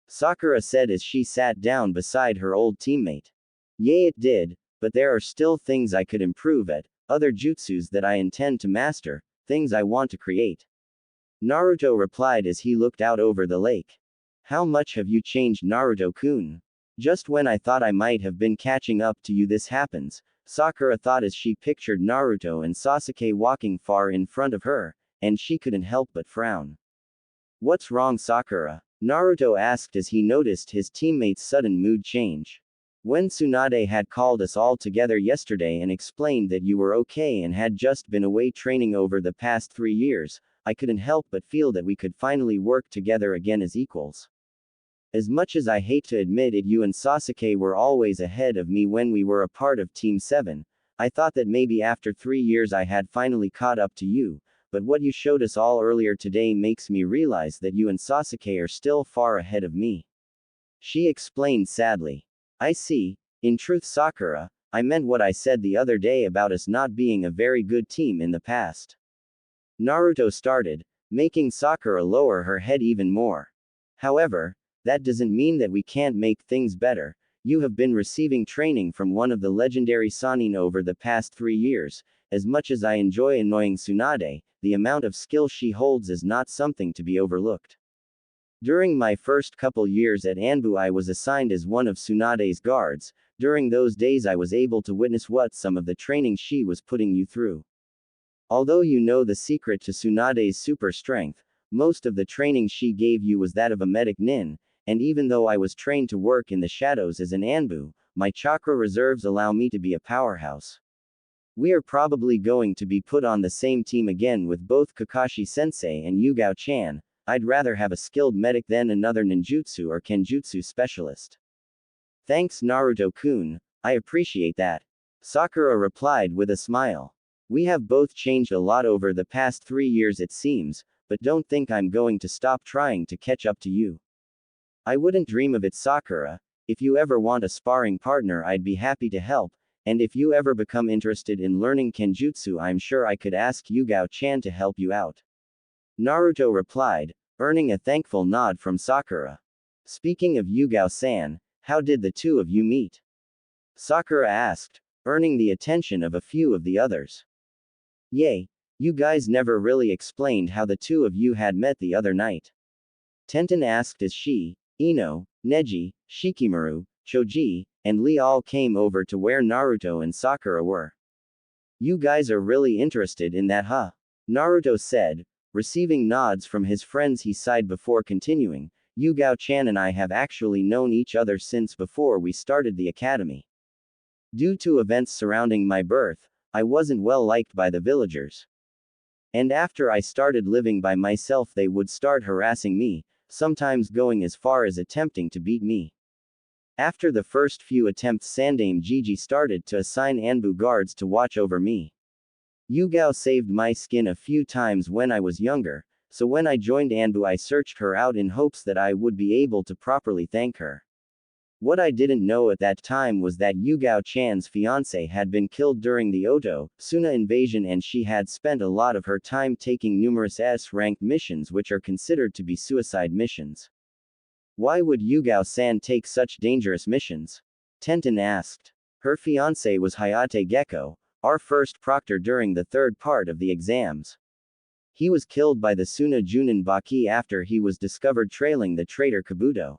Sakura said as she sat down beside her old teammate. Yay it did, but there are still things I could improve at, other jutsus that I intend to master, things I want to create. Naruto replied as he looked out over the lake. How much have you changed Naruto-kun? Just when I thought I might have been catching up to you this happens, Sakura thought as she pictured Naruto and Sasuke walking far in front of her, and she couldn't help but frown. What's wrong Sakura? Naruto asked as he noticed his teammate's sudden mood change. When Tsunade had called us all together yesterday and explained that you were okay and had just been away training over the past 3 years, I couldn't help but feel that we could finally work together again as equals. As much as I hate to admit it, you and Sasuke were always ahead of me when we were a part of Team 7. I thought that maybe after 3 years I had finally caught up to you, but what you showed us all earlier today makes me realize that you and Sasuke are still far ahead of me. She explained sadly. I see, in truth Sakura, I meant what I said the other day about us not being a very good team in the past. Naruto started, making Sakura lower her head even more. However, that doesn't mean that we can't make things better. You have been receiving training from one of the legendary Sannin over the past 3 years. As much as I enjoy annoying Tsunade, the amount of skill she holds is not something to be overlooked. During my first couple years at Anbu I was assigned as one of Tsunade's guards. During those days I was able to witness what some of the training she was putting you through. Although you know the secret to Tsunade's super strength, most of the training she gave you was that of a medic nin, and even though I was trained to work in the shadows as an Anbu, my chakra reserves allow me to be a powerhouse. We are probably going to be put on the same team again with both Kakashi-sensei and Yugao-chan. I'd rather have a skilled medic than another ninjutsu or kenjutsu specialist. Thanks Naruto-kun, I appreciate that. Sakura replied with a smile. We have both changed a lot over the past 3 years it seems, but don't think I'm going to stop trying to catch up to you. I wouldn't dream of it Sakura. If you ever want a sparring partner I'd be happy to help, and if you ever become interested in learning kenjutsu I'm sure I could ask Yugao-chan to help you out. Naruto replied, earning a thankful nod from Sakura. Speaking of Yugao-san, how did the two of you meet? Sakura asked, earning the attention of a few of the others. Yay, you guys never really explained how the two of you had met the other night. Tenten asked as she, Ino, Neji, Shikamaru, Choji, and Lee all came over to where Naruto and Sakura were. You guys are really interested in that huh? Naruto said, receiving nods from his friends he sighed before continuing, Yugao-chan and I have actually known each other since before we started the academy. Due to events surrounding my birth, I wasn't well liked by the villagers. And after I started living by myself they would start harassing me, sometimes going as far as attempting to beat me. After the first few attempts Sandame Gigi started to assign Anbu guards to watch over me. Yugao saved my skin a few times when I was younger, so when I joined Anbu I searched her out in hopes that I would be able to properly thank her. What I didn't know at that time was that Yugao-chan's fiancé had been killed during the Suna invasion and she had spent a lot of her time taking numerous S-ranked missions which are considered to be suicide missions. Why would Yugao-san take such dangerous missions? Tenten asked. Her fiancé was Hayate Gecko, our first proctor during the third part of the exams. He was killed by the Suna Junin Baki after he was discovered trailing the traitor Kabuto.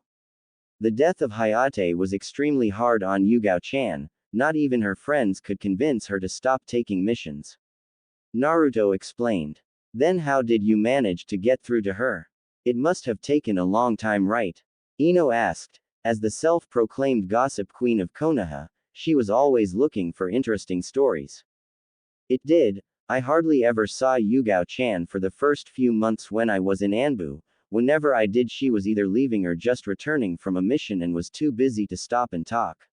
The death of Hayate was extremely hard on Yugao-chan, not even her friends could convince her to stop taking missions. Naruto explained. Then how did you manage to get through to her? It must have taken a long time, right? Ino asked. As the self-proclaimed gossip queen of Konoha, she was always looking for interesting stories. It did. I hardly ever saw Yugao-chan for the first few months when I was in Anbu. Whenever I did, she was either leaving or just returning from a mission and was too busy to stop and talk.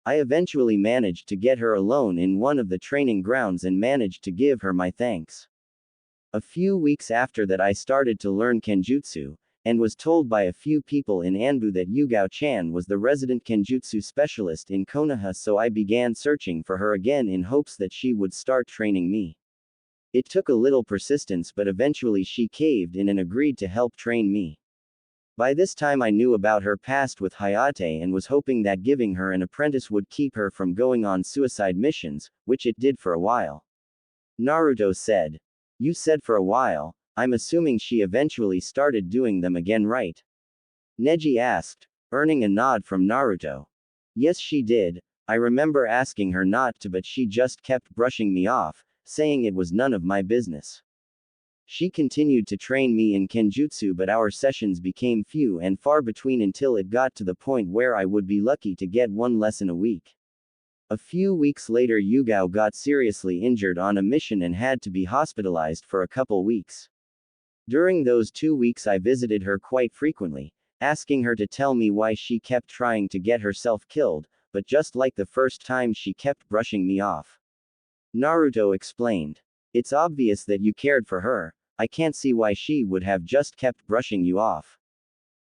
I eventually managed to get her alone in one of the training grounds and managed to give her my thanks. A few weeks after that, I started to learn Kenjutsu, and was told by a few people in Anbu that Yugao-chan was the resident Kenjutsu specialist in Konoha, so I began searching for her again in hopes that she would start training me. It took a little persistence, but eventually she caved in and agreed to help train me. By this time I knew about her past with Hayate and was hoping that giving her an apprentice would keep her from going on suicide missions, which it did for a while. Naruto said. You said for a while, I'm assuming she eventually started doing them again, right? Neji asked, earning a nod from Naruto. Yes, she did. I remember asking her not to, but she just kept brushing me off, saying it was none of my business. She continued to train me in Kenjutsu, but our sessions became few and far between until it got to the point where I would be lucky to get one lesson a week. A few weeks later, Yugao got seriously injured on a mission and had to be hospitalized for a couple weeks. During those 2 weeks I visited her quite frequently, asking her to tell me why she kept trying to get herself killed, but just like the first time she kept brushing me off. Naruto explained. It's obvious that you cared for her. I can't see why she would have just kept brushing you off.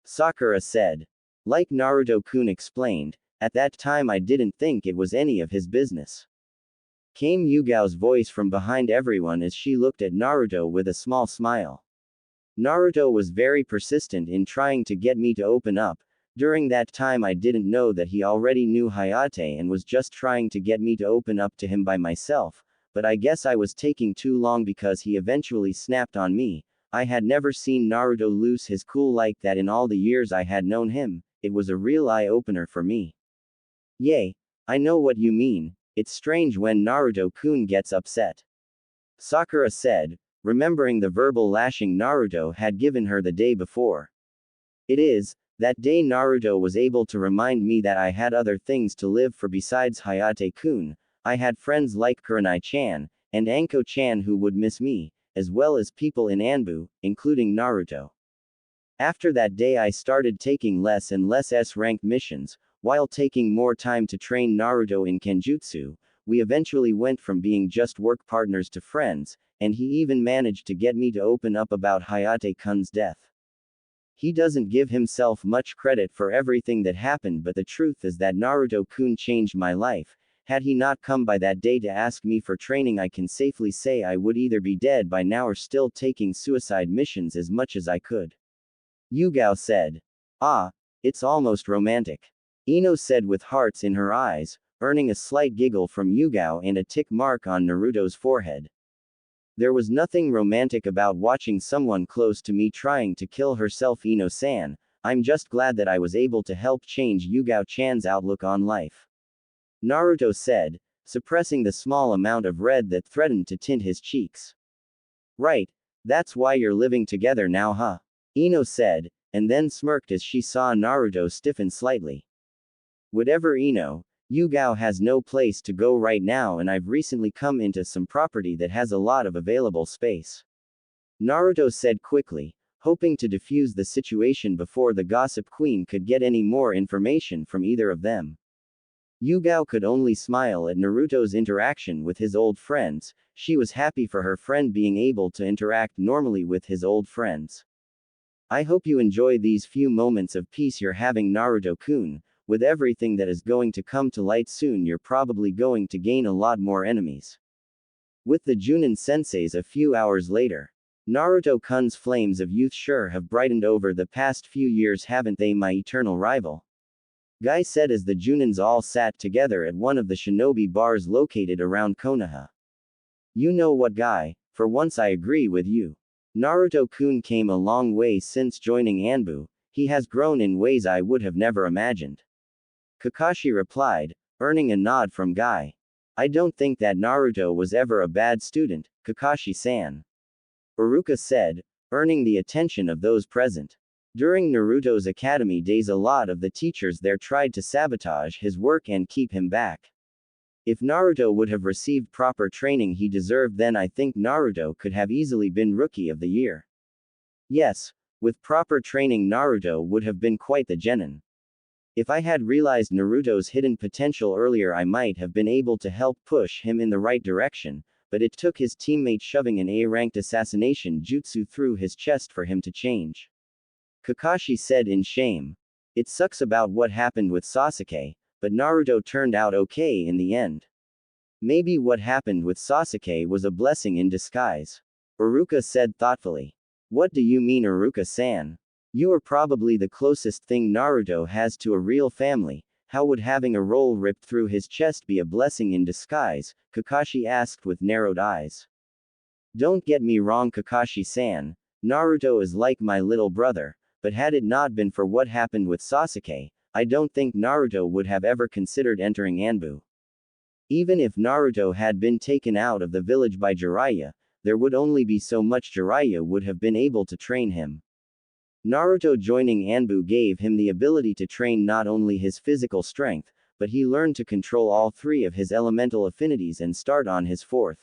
Sakura said. Like Naruto-kun explained, at that time I didn't think it was any of his business. Came Yugao's voice from behind everyone as she looked at Naruto with a small smile. Naruto was very persistent in trying to get me to open up. During that time I didn't know that he already knew Hayate and was just trying to get me to open up to him by myself, but I guess I was taking too long because he eventually snapped on me. I had never seen Naruto lose his cool like that in all the years I had known him. It was a real eye-opener for me. Yay, I know what you mean. It's strange when Naruto-kun gets upset. Sakura said, remembering the verbal lashing Naruto had given her the day before. It is. That day Naruto was able to remind me that I had other things to live for besides Hayate-kun. I had friends like Kurenai-chan, and Anko-chan who would miss me, as well as people in Anbu, including Naruto. After that day I started taking less and less S-ranked missions, while taking more time to train Naruto in Kenjutsu. We eventually went from being just work partners to friends, and he even managed to get me to open up about Hayate-kun's death. He doesn't give himself much credit for everything that happened, but the truth is that Naruto-kun changed my life. Had he not come by that day to ask me for training, I can safely say I would either be dead by now or still taking suicide missions as much as I could. Yugao said. Ah, it's almost romantic. Ino said with hearts in her eyes, earning a slight giggle from Yugao and a tick mark on Naruto's forehead. There was nothing romantic about watching someone close to me trying to kill herself, Ino-san. I'm just glad that I was able to help change Yugao-chan's outlook on life. Naruto said, suppressing the small amount of red that threatened to tint his cheeks. Right. That's why you're living together now, huh? Ino said, and then smirked as she saw Naruto stiffen slightly. Whatever, Ino. Yugao has no place to go right now, and I've recently come into some property that has a lot of available space. Naruto said quickly, hoping to defuse the situation before the gossip queen could get any more information from either of them. Yugao could only smile at Naruto's interaction with his old friends. She was happy for her friend being able to interact normally with his old friends. I hope you enjoy these few moments of peace you're having, Naruto-kun. With everything that is going to come to light soon, you're probably going to gain a lot more enemies. With the Junin senseis a few hours later. Naruto-kun's flames of youth sure have brightened over the past few years, haven't they, my eternal rival? Guy said as the Junins all sat together at one of the shinobi bars located around Konoha. You know what, Guy, for once I agree with you. Naruto-kun came a long way since joining Anbu. He has grown in ways I would have never imagined. Kakashi replied, earning a nod from Guy. I don't think that Naruto was ever a bad student, Kakashi-san. Iruka said, earning the attention of those present. During Naruto's academy days, a lot of the teachers there tried to sabotage his work and keep him back. If Naruto would have received proper training he deserved, then I think Naruto could have easily been Rookie of the Year. Yes, with proper training Naruto would have been quite the genin. If I had realized Naruto's hidden potential earlier I might have been able to help push him in the right direction, but it took his teammate shoving an A-ranked assassination jutsu through his chest for him to change. Kakashi said in shame. It sucks about what happened with Sasuke, but Naruto turned out okay in the end. Maybe what happened with Sasuke was a blessing in disguise. Iruka said thoughtfully. What do you mean, Iruka-san? You are probably the closest thing Naruto has to a real family. How would having a roll ripped through his chest be a blessing in disguise? Kakashi asked with narrowed eyes. Don't get me wrong, Kakashi-san. Naruto is like my little brother, but had it not been for what happened with Sasuke, I don't think Naruto would have ever considered entering Anbu. Even if Naruto had been taken out of the village by Jiraiya, there would only be so much Jiraiya would have been able to train him. Naruto joining Anbu gave him the ability to train not only his physical strength, but he learned to control all three of his elemental affinities and start on his fourth.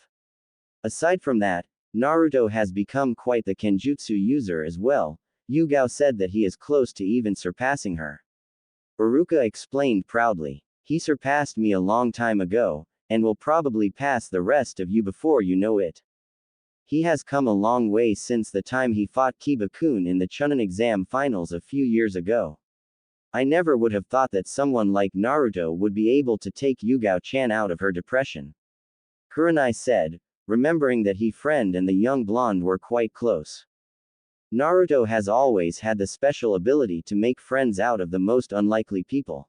Aside from that, Naruto has become quite the Kenjutsu user as well. Yugao said that he is close to even surpassing her. Iruka explained proudly. He surpassed me a long time ago, and will probably pass the rest of you before you know it. He has come a long way since the time he fought Kiba-kun in the Chunin exam finals a few years ago. I never would have thought that someone like Naruto would be able to take Yugao-chan out of her depression. Kurenai said, remembering that he friend and the young blonde were quite close. Naruto has always had the special ability to make friends out of the most unlikely people.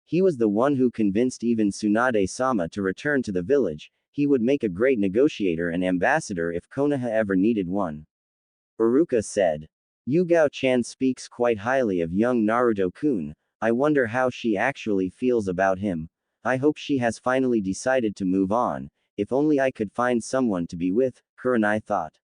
He was the one who convinced even Tsunade-sama to return to the village. He would make a great negotiator and ambassador if Konoha ever needed one. Iruka said. Yugao-chan speaks quite highly of young Naruto-kun. I wonder how she actually feels about him. I hope she has finally decided to move on. If only I could find someone to be with, Kurenai thought.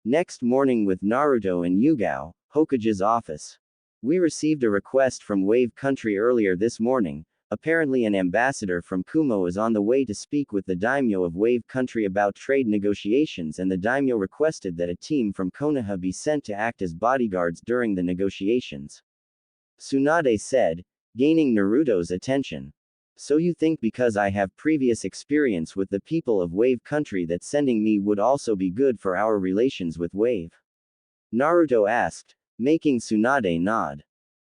Next morning with Naruto and Yugao, Hokage's office. We received a request from Wave Country earlier this morning. Apparently an ambassador from Kumo is on the way to speak with the daimyo of Wave Country about trade negotiations, and the daimyo requested that a team from Konoha be sent to act as bodyguards during the negotiations. Tsunade said, gaining Naruto's attention. So you think because I have previous experience with the people of Wave Country that sending me would also be good for our relations with Wave? Naruto asked, making Tsunade nod.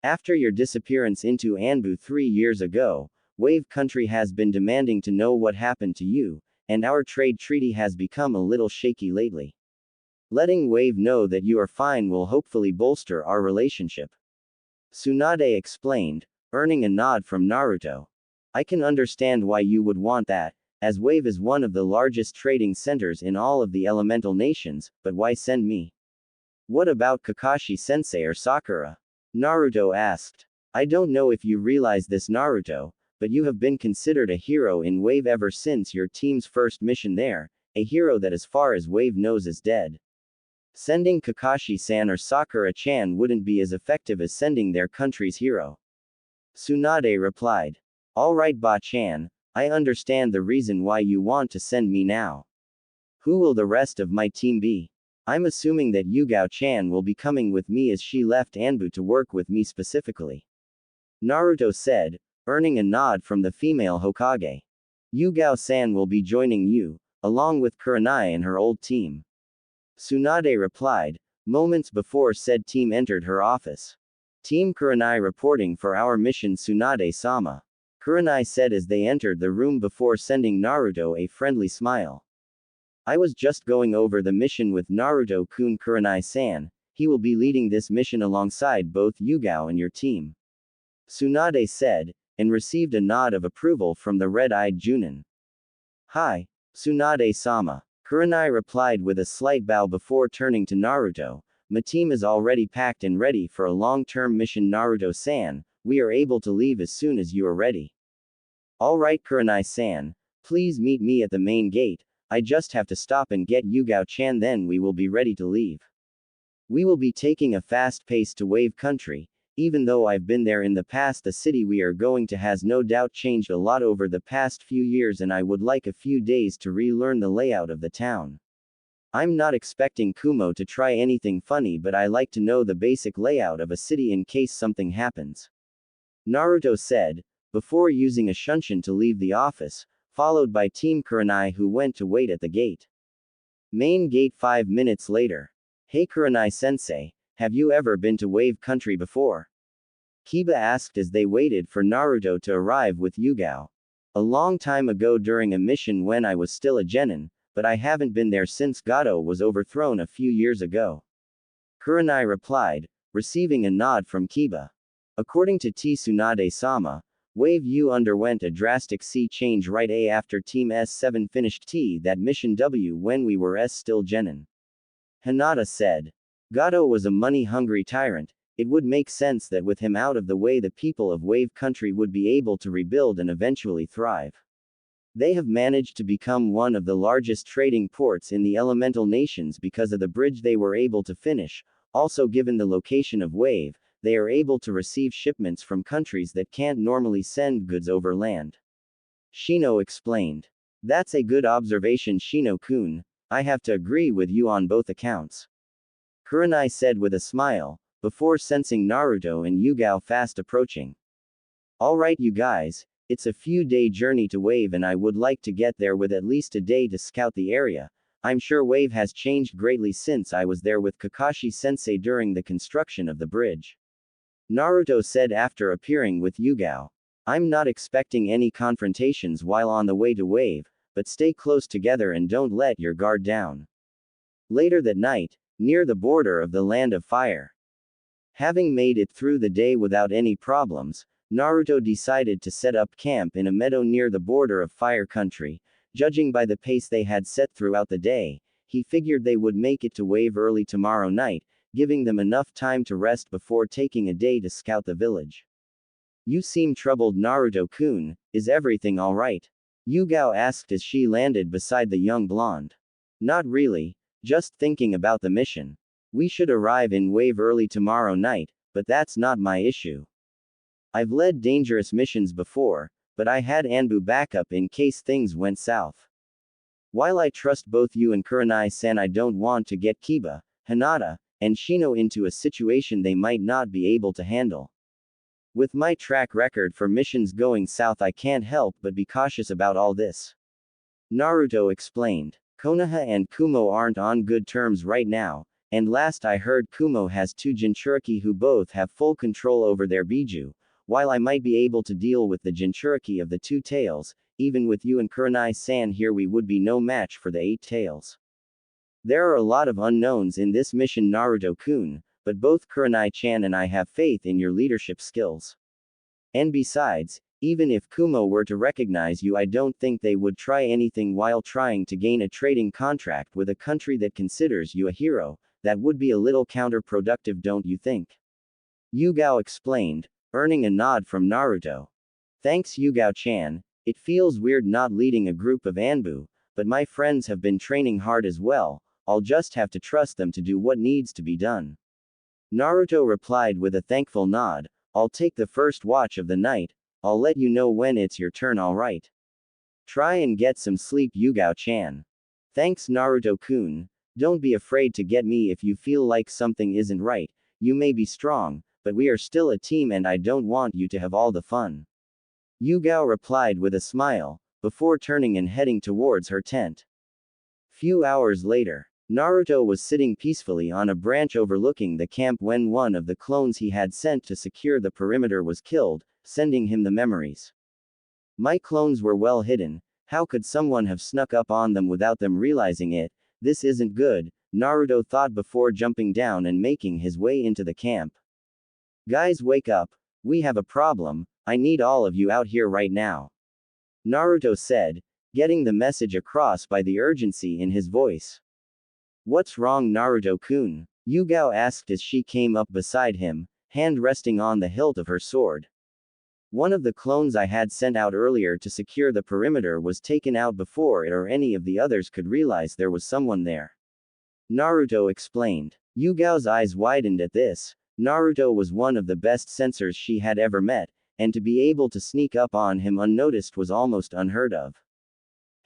After your disappearance into Anbu 3 years ago, Wave Country has been demanding to know what happened to you, and our trade treaty has become a little shaky lately. Letting Wave know that you are fine will hopefully bolster our relationship. Tsunade explained, earning a nod from Naruto. I can understand why you would want that, as Wave is one of the largest trading centers in all of the elemental nations, but why send me? What about Kakashi-sensei or Sakura? Naruto asked. I don't know if you realize this, Naruto, but you have been considered a hero in Wave ever since your team's first mission there, a hero that as far as Wave knows is dead. Sending Kakashi-san or Sakura-chan wouldn't be as effective as sending their country's hero. Tsunade replied. Alright Ba-chan, I understand the reason why you want to send me now. Who will the rest of my team be? I'm assuming that Yugao-chan will be coming with me as she left Anbu to work with me specifically. Naruto said, earning a nod from the female Hokage. Yugao-san will be joining you, along with Kurenai and her old team. Tsunade replied, moments before said team entered her office. Team Kurenai reporting for our mission, Tsunade-sama. Kurenai said as they entered the room before sending Naruto a friendly smile. I was just going over the mission with Naruto-kun. Kurenai-san, he will be leading this mission alongside both Yugao and your team. Tsunade said, and received a nod of approval from the red-eyed Junin. Hi, Tsunade-sama. Kurenai replied with a slight bow before turning to Naruto. My team is already packed and ready for a long-term mission, Naruto-san. We are able to leave as soon as you are ready. Alright Kurenai-san, please meet me at the main gate, I just have to stop and get Yugao-chan then we will be ready to leave. We will be taking a fast pace to Wave Country, even though I've been there in the past the city we are going to has no doubt changed a lot over the past few years and I would like a few days to relearn the layout of the town. I'm not expecting Kumo to try anything funny but I like to know the basic layout of a city in case something happens. Naruto said, before using a shunshin to leave the office, followed by Team Kurenai who went to wait at the gate. Main gate 5 minutes later. Hey Kurenai-sensei, have you ever been to Wave Country before? Kiba asked as they waited for Naruto to arrive with Yugao. A long time ago during a mission when I was still a genin, but I haven't been there since Gato was overthrown a few years ago. Kurenai replied, receiving a nod from Kiba. According to Tsunade-sama, Wave U underwent a drastic sea change right after Team S7 finished that mission W when we were still genin. Hinata said. Gato was a money-hungry tyrant, it would make sense that with him out of the way the people of Wave Country would be able to rebuild and eventually thrive. They have managed to become one of the largest trading ports in the elemental nations because of the bridge they were able to finish, also given the location of Wave, they are able to receive shipments from countries that can't normally send goods over land. Shino explained. That's a good observation Shino-kun, I have to agree with you on both accounts. Kurenai said with a smile, before sensing Naruto and Yugao fast approaching. Alright you guys, it's a few-day journey to Wave and I would like to get there with at least a day to scout the area. I'm sure Wave has changed greatly since I was there with Kakashi-sensei during the construction of the bridge. Naruto said after appearing with Yugao. I'm not expecting any confrontations while on the way to Wave, but stay close together and don't let your guard down. Later that night, near the border of the Land of Fire. Having made it through the day without any problems, Naruto decided to set up camp in a meadow near the border of Fire Country. Judging by the pace they had set throughout the day, he figured they would make it to Wave early tomorrow night, giving them enough time to rest before taking a day to scout the village. You seem troubled Naruto-kun, is everything alright? Yugao asked as she landed beside the young blonde. Not really, just thinking about the mission. We should arrive in Wave early tomorrow night, but that's not my issue. I've led dangerous missions before, but I had Anbu backup in case things went south. While I trust both you and Kurenai-san I don't want to get Kiba, Hinata, and Shino into a situation they might not be able to handle. With my track record for missions going south I can't help but be cautious about all this. Naruto explained. Konoha and Kumo aren't on good terms right now, and last I heard Kumo has 2 Jinchuriki who both have full control over their Biju. While I might be able to deal with the Jinchuriki of the 2 tails, even with you and Kurenai-san here we would be no match for the 8 tails. There are a lot of unknowns in this mission Naruto-kun, but both Kurenai-chan and I have faith in your leadership skills. And besides, even if Kumo were to recognize you I don't think they would try anything while trying to gain a trading contract with a country that considers you a hero, that would be a little counterproductive don't you think? Yugao explained, earning a nod from Naruto. Thanks Yugao-chan, it feels weird not leading a group of Anbu, but my friends have been training hard as well, I'll just have to trust them to do what needs to be done. Naruto replied with a thankful nod, I'll take the first watch of the night, I'll let you know when it's your turn alright. Try and get some sleep Yugao-chan. Thanks Naruto-kun, don't be afraid to get me if you feel like something isn't right, you may be strong, but we are still a team and I don't want you to have all the fun. Yugao replied with a smile, before turning and heading towards her tent. Few hours later. Naruto was sitting peacefully on a branch overlooking the camp when one of the clones he had sent to secure the perimeter was killed, sending him the memories. My clones were well hidden, how could someone have snuck up on them without them realizing it? This isn't good, Naruto thought before jumping down and making his way into the camp. Guys wake up, we have a problem, I need all of you out here right now. Naruto said, getting the message across by the urgency in his voice. What's wrong Naruto-kun? Yugao asked as she came up beside him, hand resting on the hilt of her sword. One of the clones I had sent out earlier to secure the perimeter was taken out before it or any of the others could realize there was someone there. Naruto explained. Yugao's eyes widened at this. Naruto was one of the best sensors she had ever met, and to be able to sneak up on him unnoticed was almost unheard of.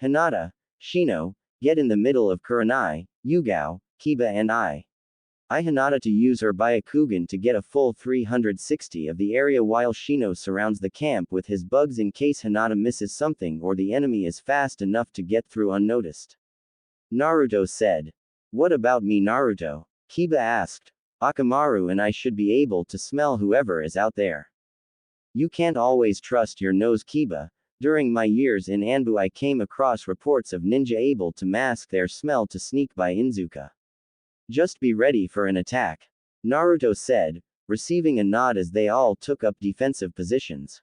Hinata, Shino, get in the middle of Kurenai, Yugao, Kiba and I Hinata to use her Byakugan to get a full 360 of the area while Shino surrounds the camp with his bugs in case Hinata misses something or the enemy is fast enough to get through unnoticed. Naruto said. What about me, Naruto? Kiba asked. Akamaru and I should be able to smell whoever is out there. You can't always trust your nose, Kiba. During my years in Anbu I came across reports of ninja able to mask their smell to sneak by Inuzuka. Just be ready for an attack. Naruto said, receiving a nod as they all took up defensive positions.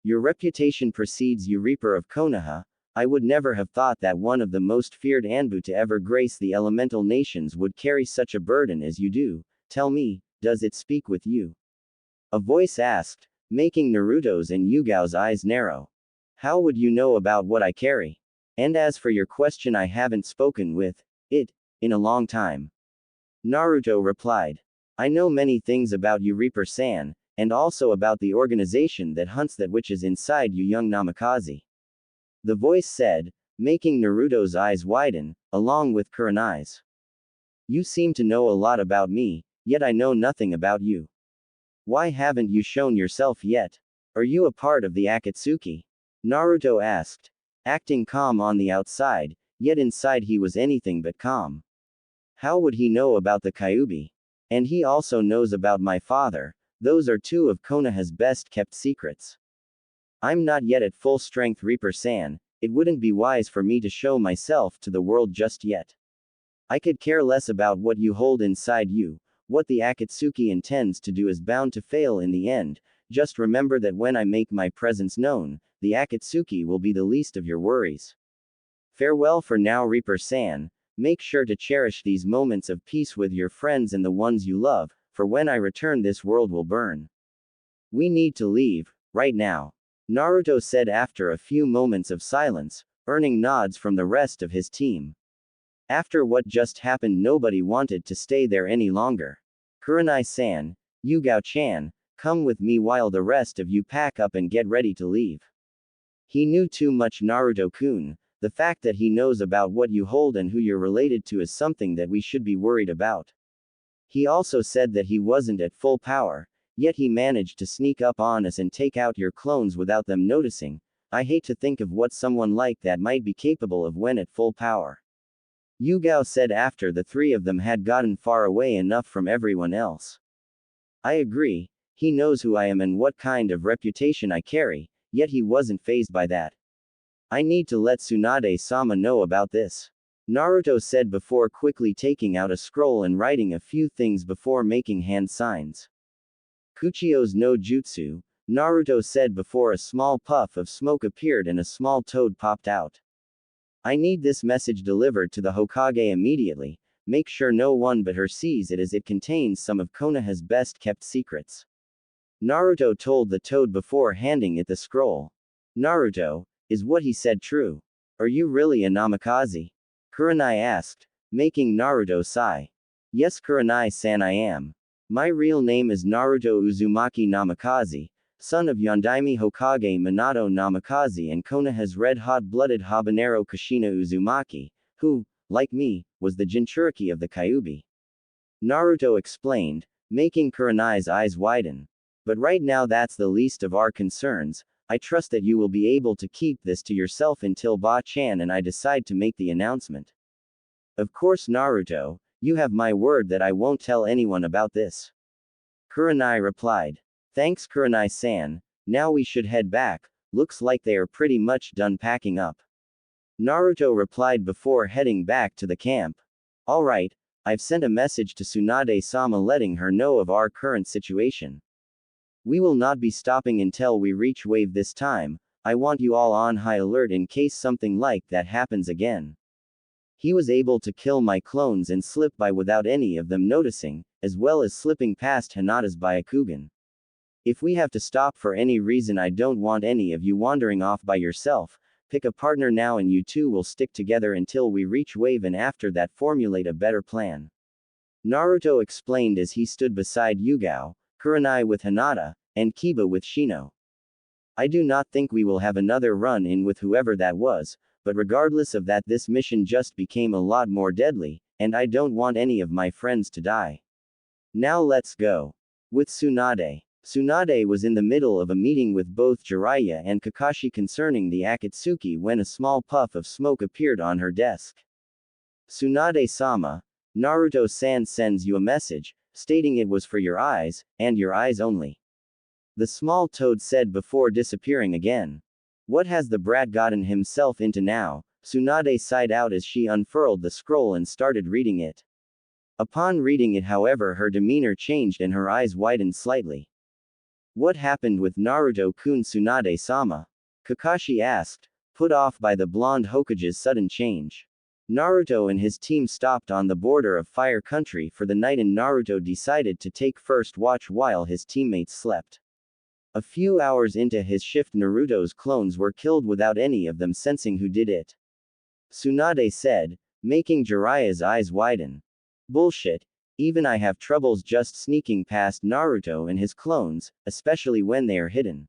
Your reputation precedes you, Reaper of Konoha. I would never have thought that one of the most feared Anbu to ever grace the elemental nations would carry such a burden as you do. Tell me, does it speak with you? A voice asked, making Naruto's and Yugao's eyes narrow. How would you know about what I carry? And as for your question, I haven't spoken with it in a long time. Naruto replied. I know many things about you, Reaper-san, and also about the organization that hunts that which is inside you, young Namikaze. The voice said, making Naruto's eyes widen, along with Kurenai's. You seem to know a lot about me, yet I know nothing about you. Why haven't you shown yourself yet? Are you a part of the Akatsuki? Naruto asked, acting calm on the outside, yet inside he was anything but calm. How would he know about the Kyuubi? And he also knows about my father. Those are two of Konoha's best kept secrets. I'm not yet at full strength, Reaper-san. It wouldn't be wise for me to show myself to the world just yet. I could care less about what you hold inside you. What the Akatsuki intends to do is bound to fail in the end. Just remember that when I make my presence known, the Akatsuki will be the least of your worries. Farewell for now, Reaper-san. Make sure to cherish these moments of peace with your friends and the ones you love, for when I return this world will burn. We need to leave, right now. Naruto said after a few moments of silence, earning nods from the rest of his team. After what just happened, nobody wanted to stay there any longer. Kurenai-san, Yugao-chan, come with me while the rest of you pack up and get ready to leave. He knew too much, Naruto-kun. The fact that he knows about what you hold and who you're related to is something that we should be worried about. He also said that he wasn't at full power, yet he managed to sneak up on us and take out your clones without them noticing. I hate to think of what someone like that might be capable of when at full power. Yugao said after the three of them had gotten far away enough from everyone else. I agree, he knows who I am and what kind of reputation I carry, yet he wasn't fazed by that. I need to let Tsunade-sama know about this. Naruto said before quickly taking out a scroll and writing a few things before making hand signs. Kuchio's no jutsu, Naruto said before a small puff of smoke appeared and a small toad popped out. I need this message delivered to the Hokage immediately. Make sure no one but her sees it as it contains some of Konoha's best kept secrets. Naruto told the toad before handing it the scroll. Naruto, is what he said true? Are you really a Namikaze? Kurenai asked, making Naruto sigh. Yes, Kurenai-san, I am. My real name is Naruto Uzumaki Namikaze, son of Yondaime Hokage Minato Namikaze and Konoha's red-hot-blooded habanero Kushina Uzumaki, who, like me, was the Jinchuriki of the Kyuubi. Naruto explained, making Kurenai's eyes widen. But right now that's the least of our concerns. I trust that you will be able to keep this to yourself until Ba-chan and I decide to make the announcement. Of course, Naruto, you have my word that I won't tell anyone about this. Kurenai replied. Thanks, Kurenai-san. Now we should head back. Looks like they are pretty much done packing up. Naruto replied before heading back to the camp. Alright, I've sent a message to Tsunade-sama letting her know of our current situation. We will not be stopping until we reach wave this time. I want you all on high alert in case something like that happens again. He was able to kill my clones and slip by without any of them noticing, as well as slipping past Hinata's Byakugan. If we have to stop for any reason, I don't want any of you wandering off by yourself. Pick a partner now and you two will stick together until we reach wave, and after that formulate a better plan. Naruto explained as he stood beside Yugao, Kurenai with Hinata, and Kiba with Shino. I do not think we will have another run-in with whoever that was, but regardless of that, this mission just became a lot more deadly, and I don't want any of my friends to die. Now let's go. With Tsunade. Tsunade was in the middle of a meeting with both Jiraiya and Kakashi concerning the Akatsuki when a small puff of smoke appeared on her desk. Tsunade-sama, Naruto-san sends you a message, stating it was for your eyes, and your eyes only. The small toad said before disappearing again. What has the brat gotten himself into now? Tsunade sighed out as she unfurled the scroll and started reading it. Upon reading it, however, her demeanor changed and her eyes widened slightly. What happened with Naruto-kun? Tsunade-sama? Kakashi asked, put off by the blonde Hokage's sudden change. Naruto and his team stopped on the border of Fire Country for the night, and Naruto decided to take first watch while his teammates slept. A few hours into his shift, Naruto's clones were killed without any of them sensing who did it. Tsunade said, making Jiraiya's eyes widen. Bullshit. Even I have troubles just sneaking past Naruto and his clones, especially when they are hidden.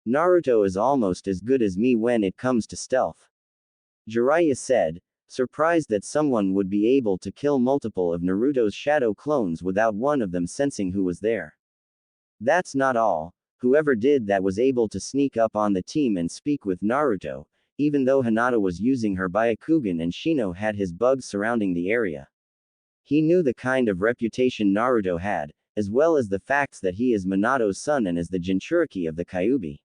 Naruto is almost as good as me when it comes to stealth. Jiraiya said, surprised that someone would be able to kill multiple of Naruto's shadow clones without one of them sensing who was there. That's not all. Whoever did that was able to sneak up on the team and speak with Naruto, even though Hinata was using her Byakugan and Shino had his bugs surrounding the area. He knew the kind of reputation Naruto had, as well as the facts that he is Minato's son and is the Jinchuriki of the Kyuubi.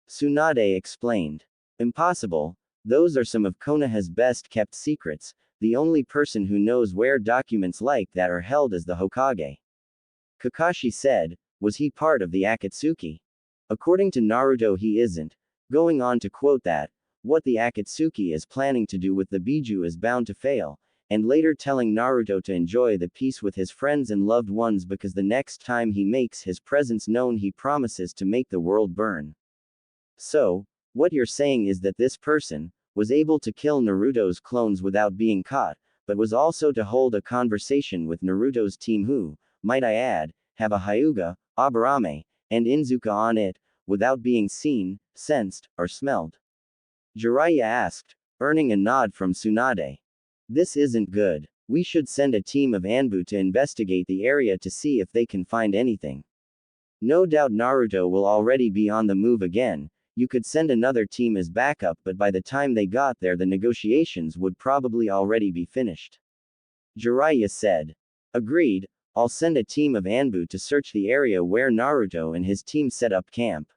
Tsunade explained. Impossible. Those are some of Konoha's best kept secrets. The only person who knows where documents like that are held is the Hokage. Kakashi said, was he part of the Akatsuki? According to Naruto, he isn't. Going on to quote that, what the Akatsuki is planning to do with the Biju is bound to fail, and later telling Naruto to enjoy the peace with his friends and loved ones because the next time he makes his presence known he promises to make the world burn. So, what you're saying is that this person was able to kill Naruto's clones without being caught, but was also to hold a conversation with Naruto's team who, might I add, have a Hyuga, Aburame, and Inuzuka on it, without being seen, sensed, or smelled. Jiraiya asked, earning a nod from Tsunade. This isn't good. We should send a team of Anbu to investigate the area to see if they can find anything. No doubt Naruto will already be on the move again. You could send another team as backup, but by the time they got there the negotiations would probably already be finished. Jiraiya said. Agreed, I'll send a team of Anbu to search the area where Naruto and his team set up camp.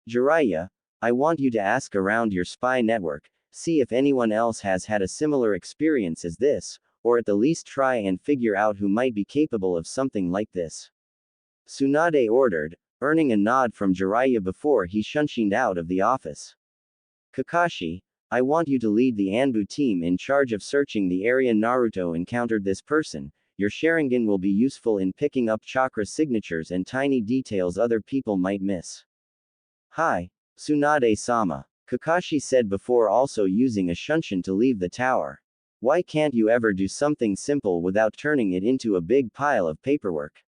Jiraiya, I want you to ask around your spy network, see if anyone else has had a similar experience as this, or at the least try and figure out who might be capable of something like this. Tsunade ordered, earning a nod from Jiraiya before he shunshined out of the office. Kakashi, I want you to lead the Anbu team in charge of searching the area. Naruto encountered this person. Your Sharingan will be useful in picking up chakra signatures and tiny details other people might miss. Hi, Tsunade-sama, Kakashi said before also using a shunshin to leave the tower. Why can't you ever do something simple without turning it into a big pile of paperwork?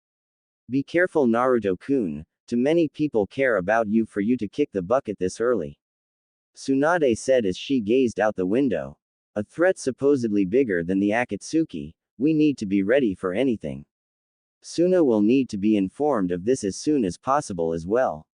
Be careful, Naruto-kun, too many people care about you for you to kick the bucket this early. Tsunade said as she gazed out the window. A threat supposedly bigger than the Akatsuki, we need to be ready for anything. Suna will need to be informed of this as soon as possible as well.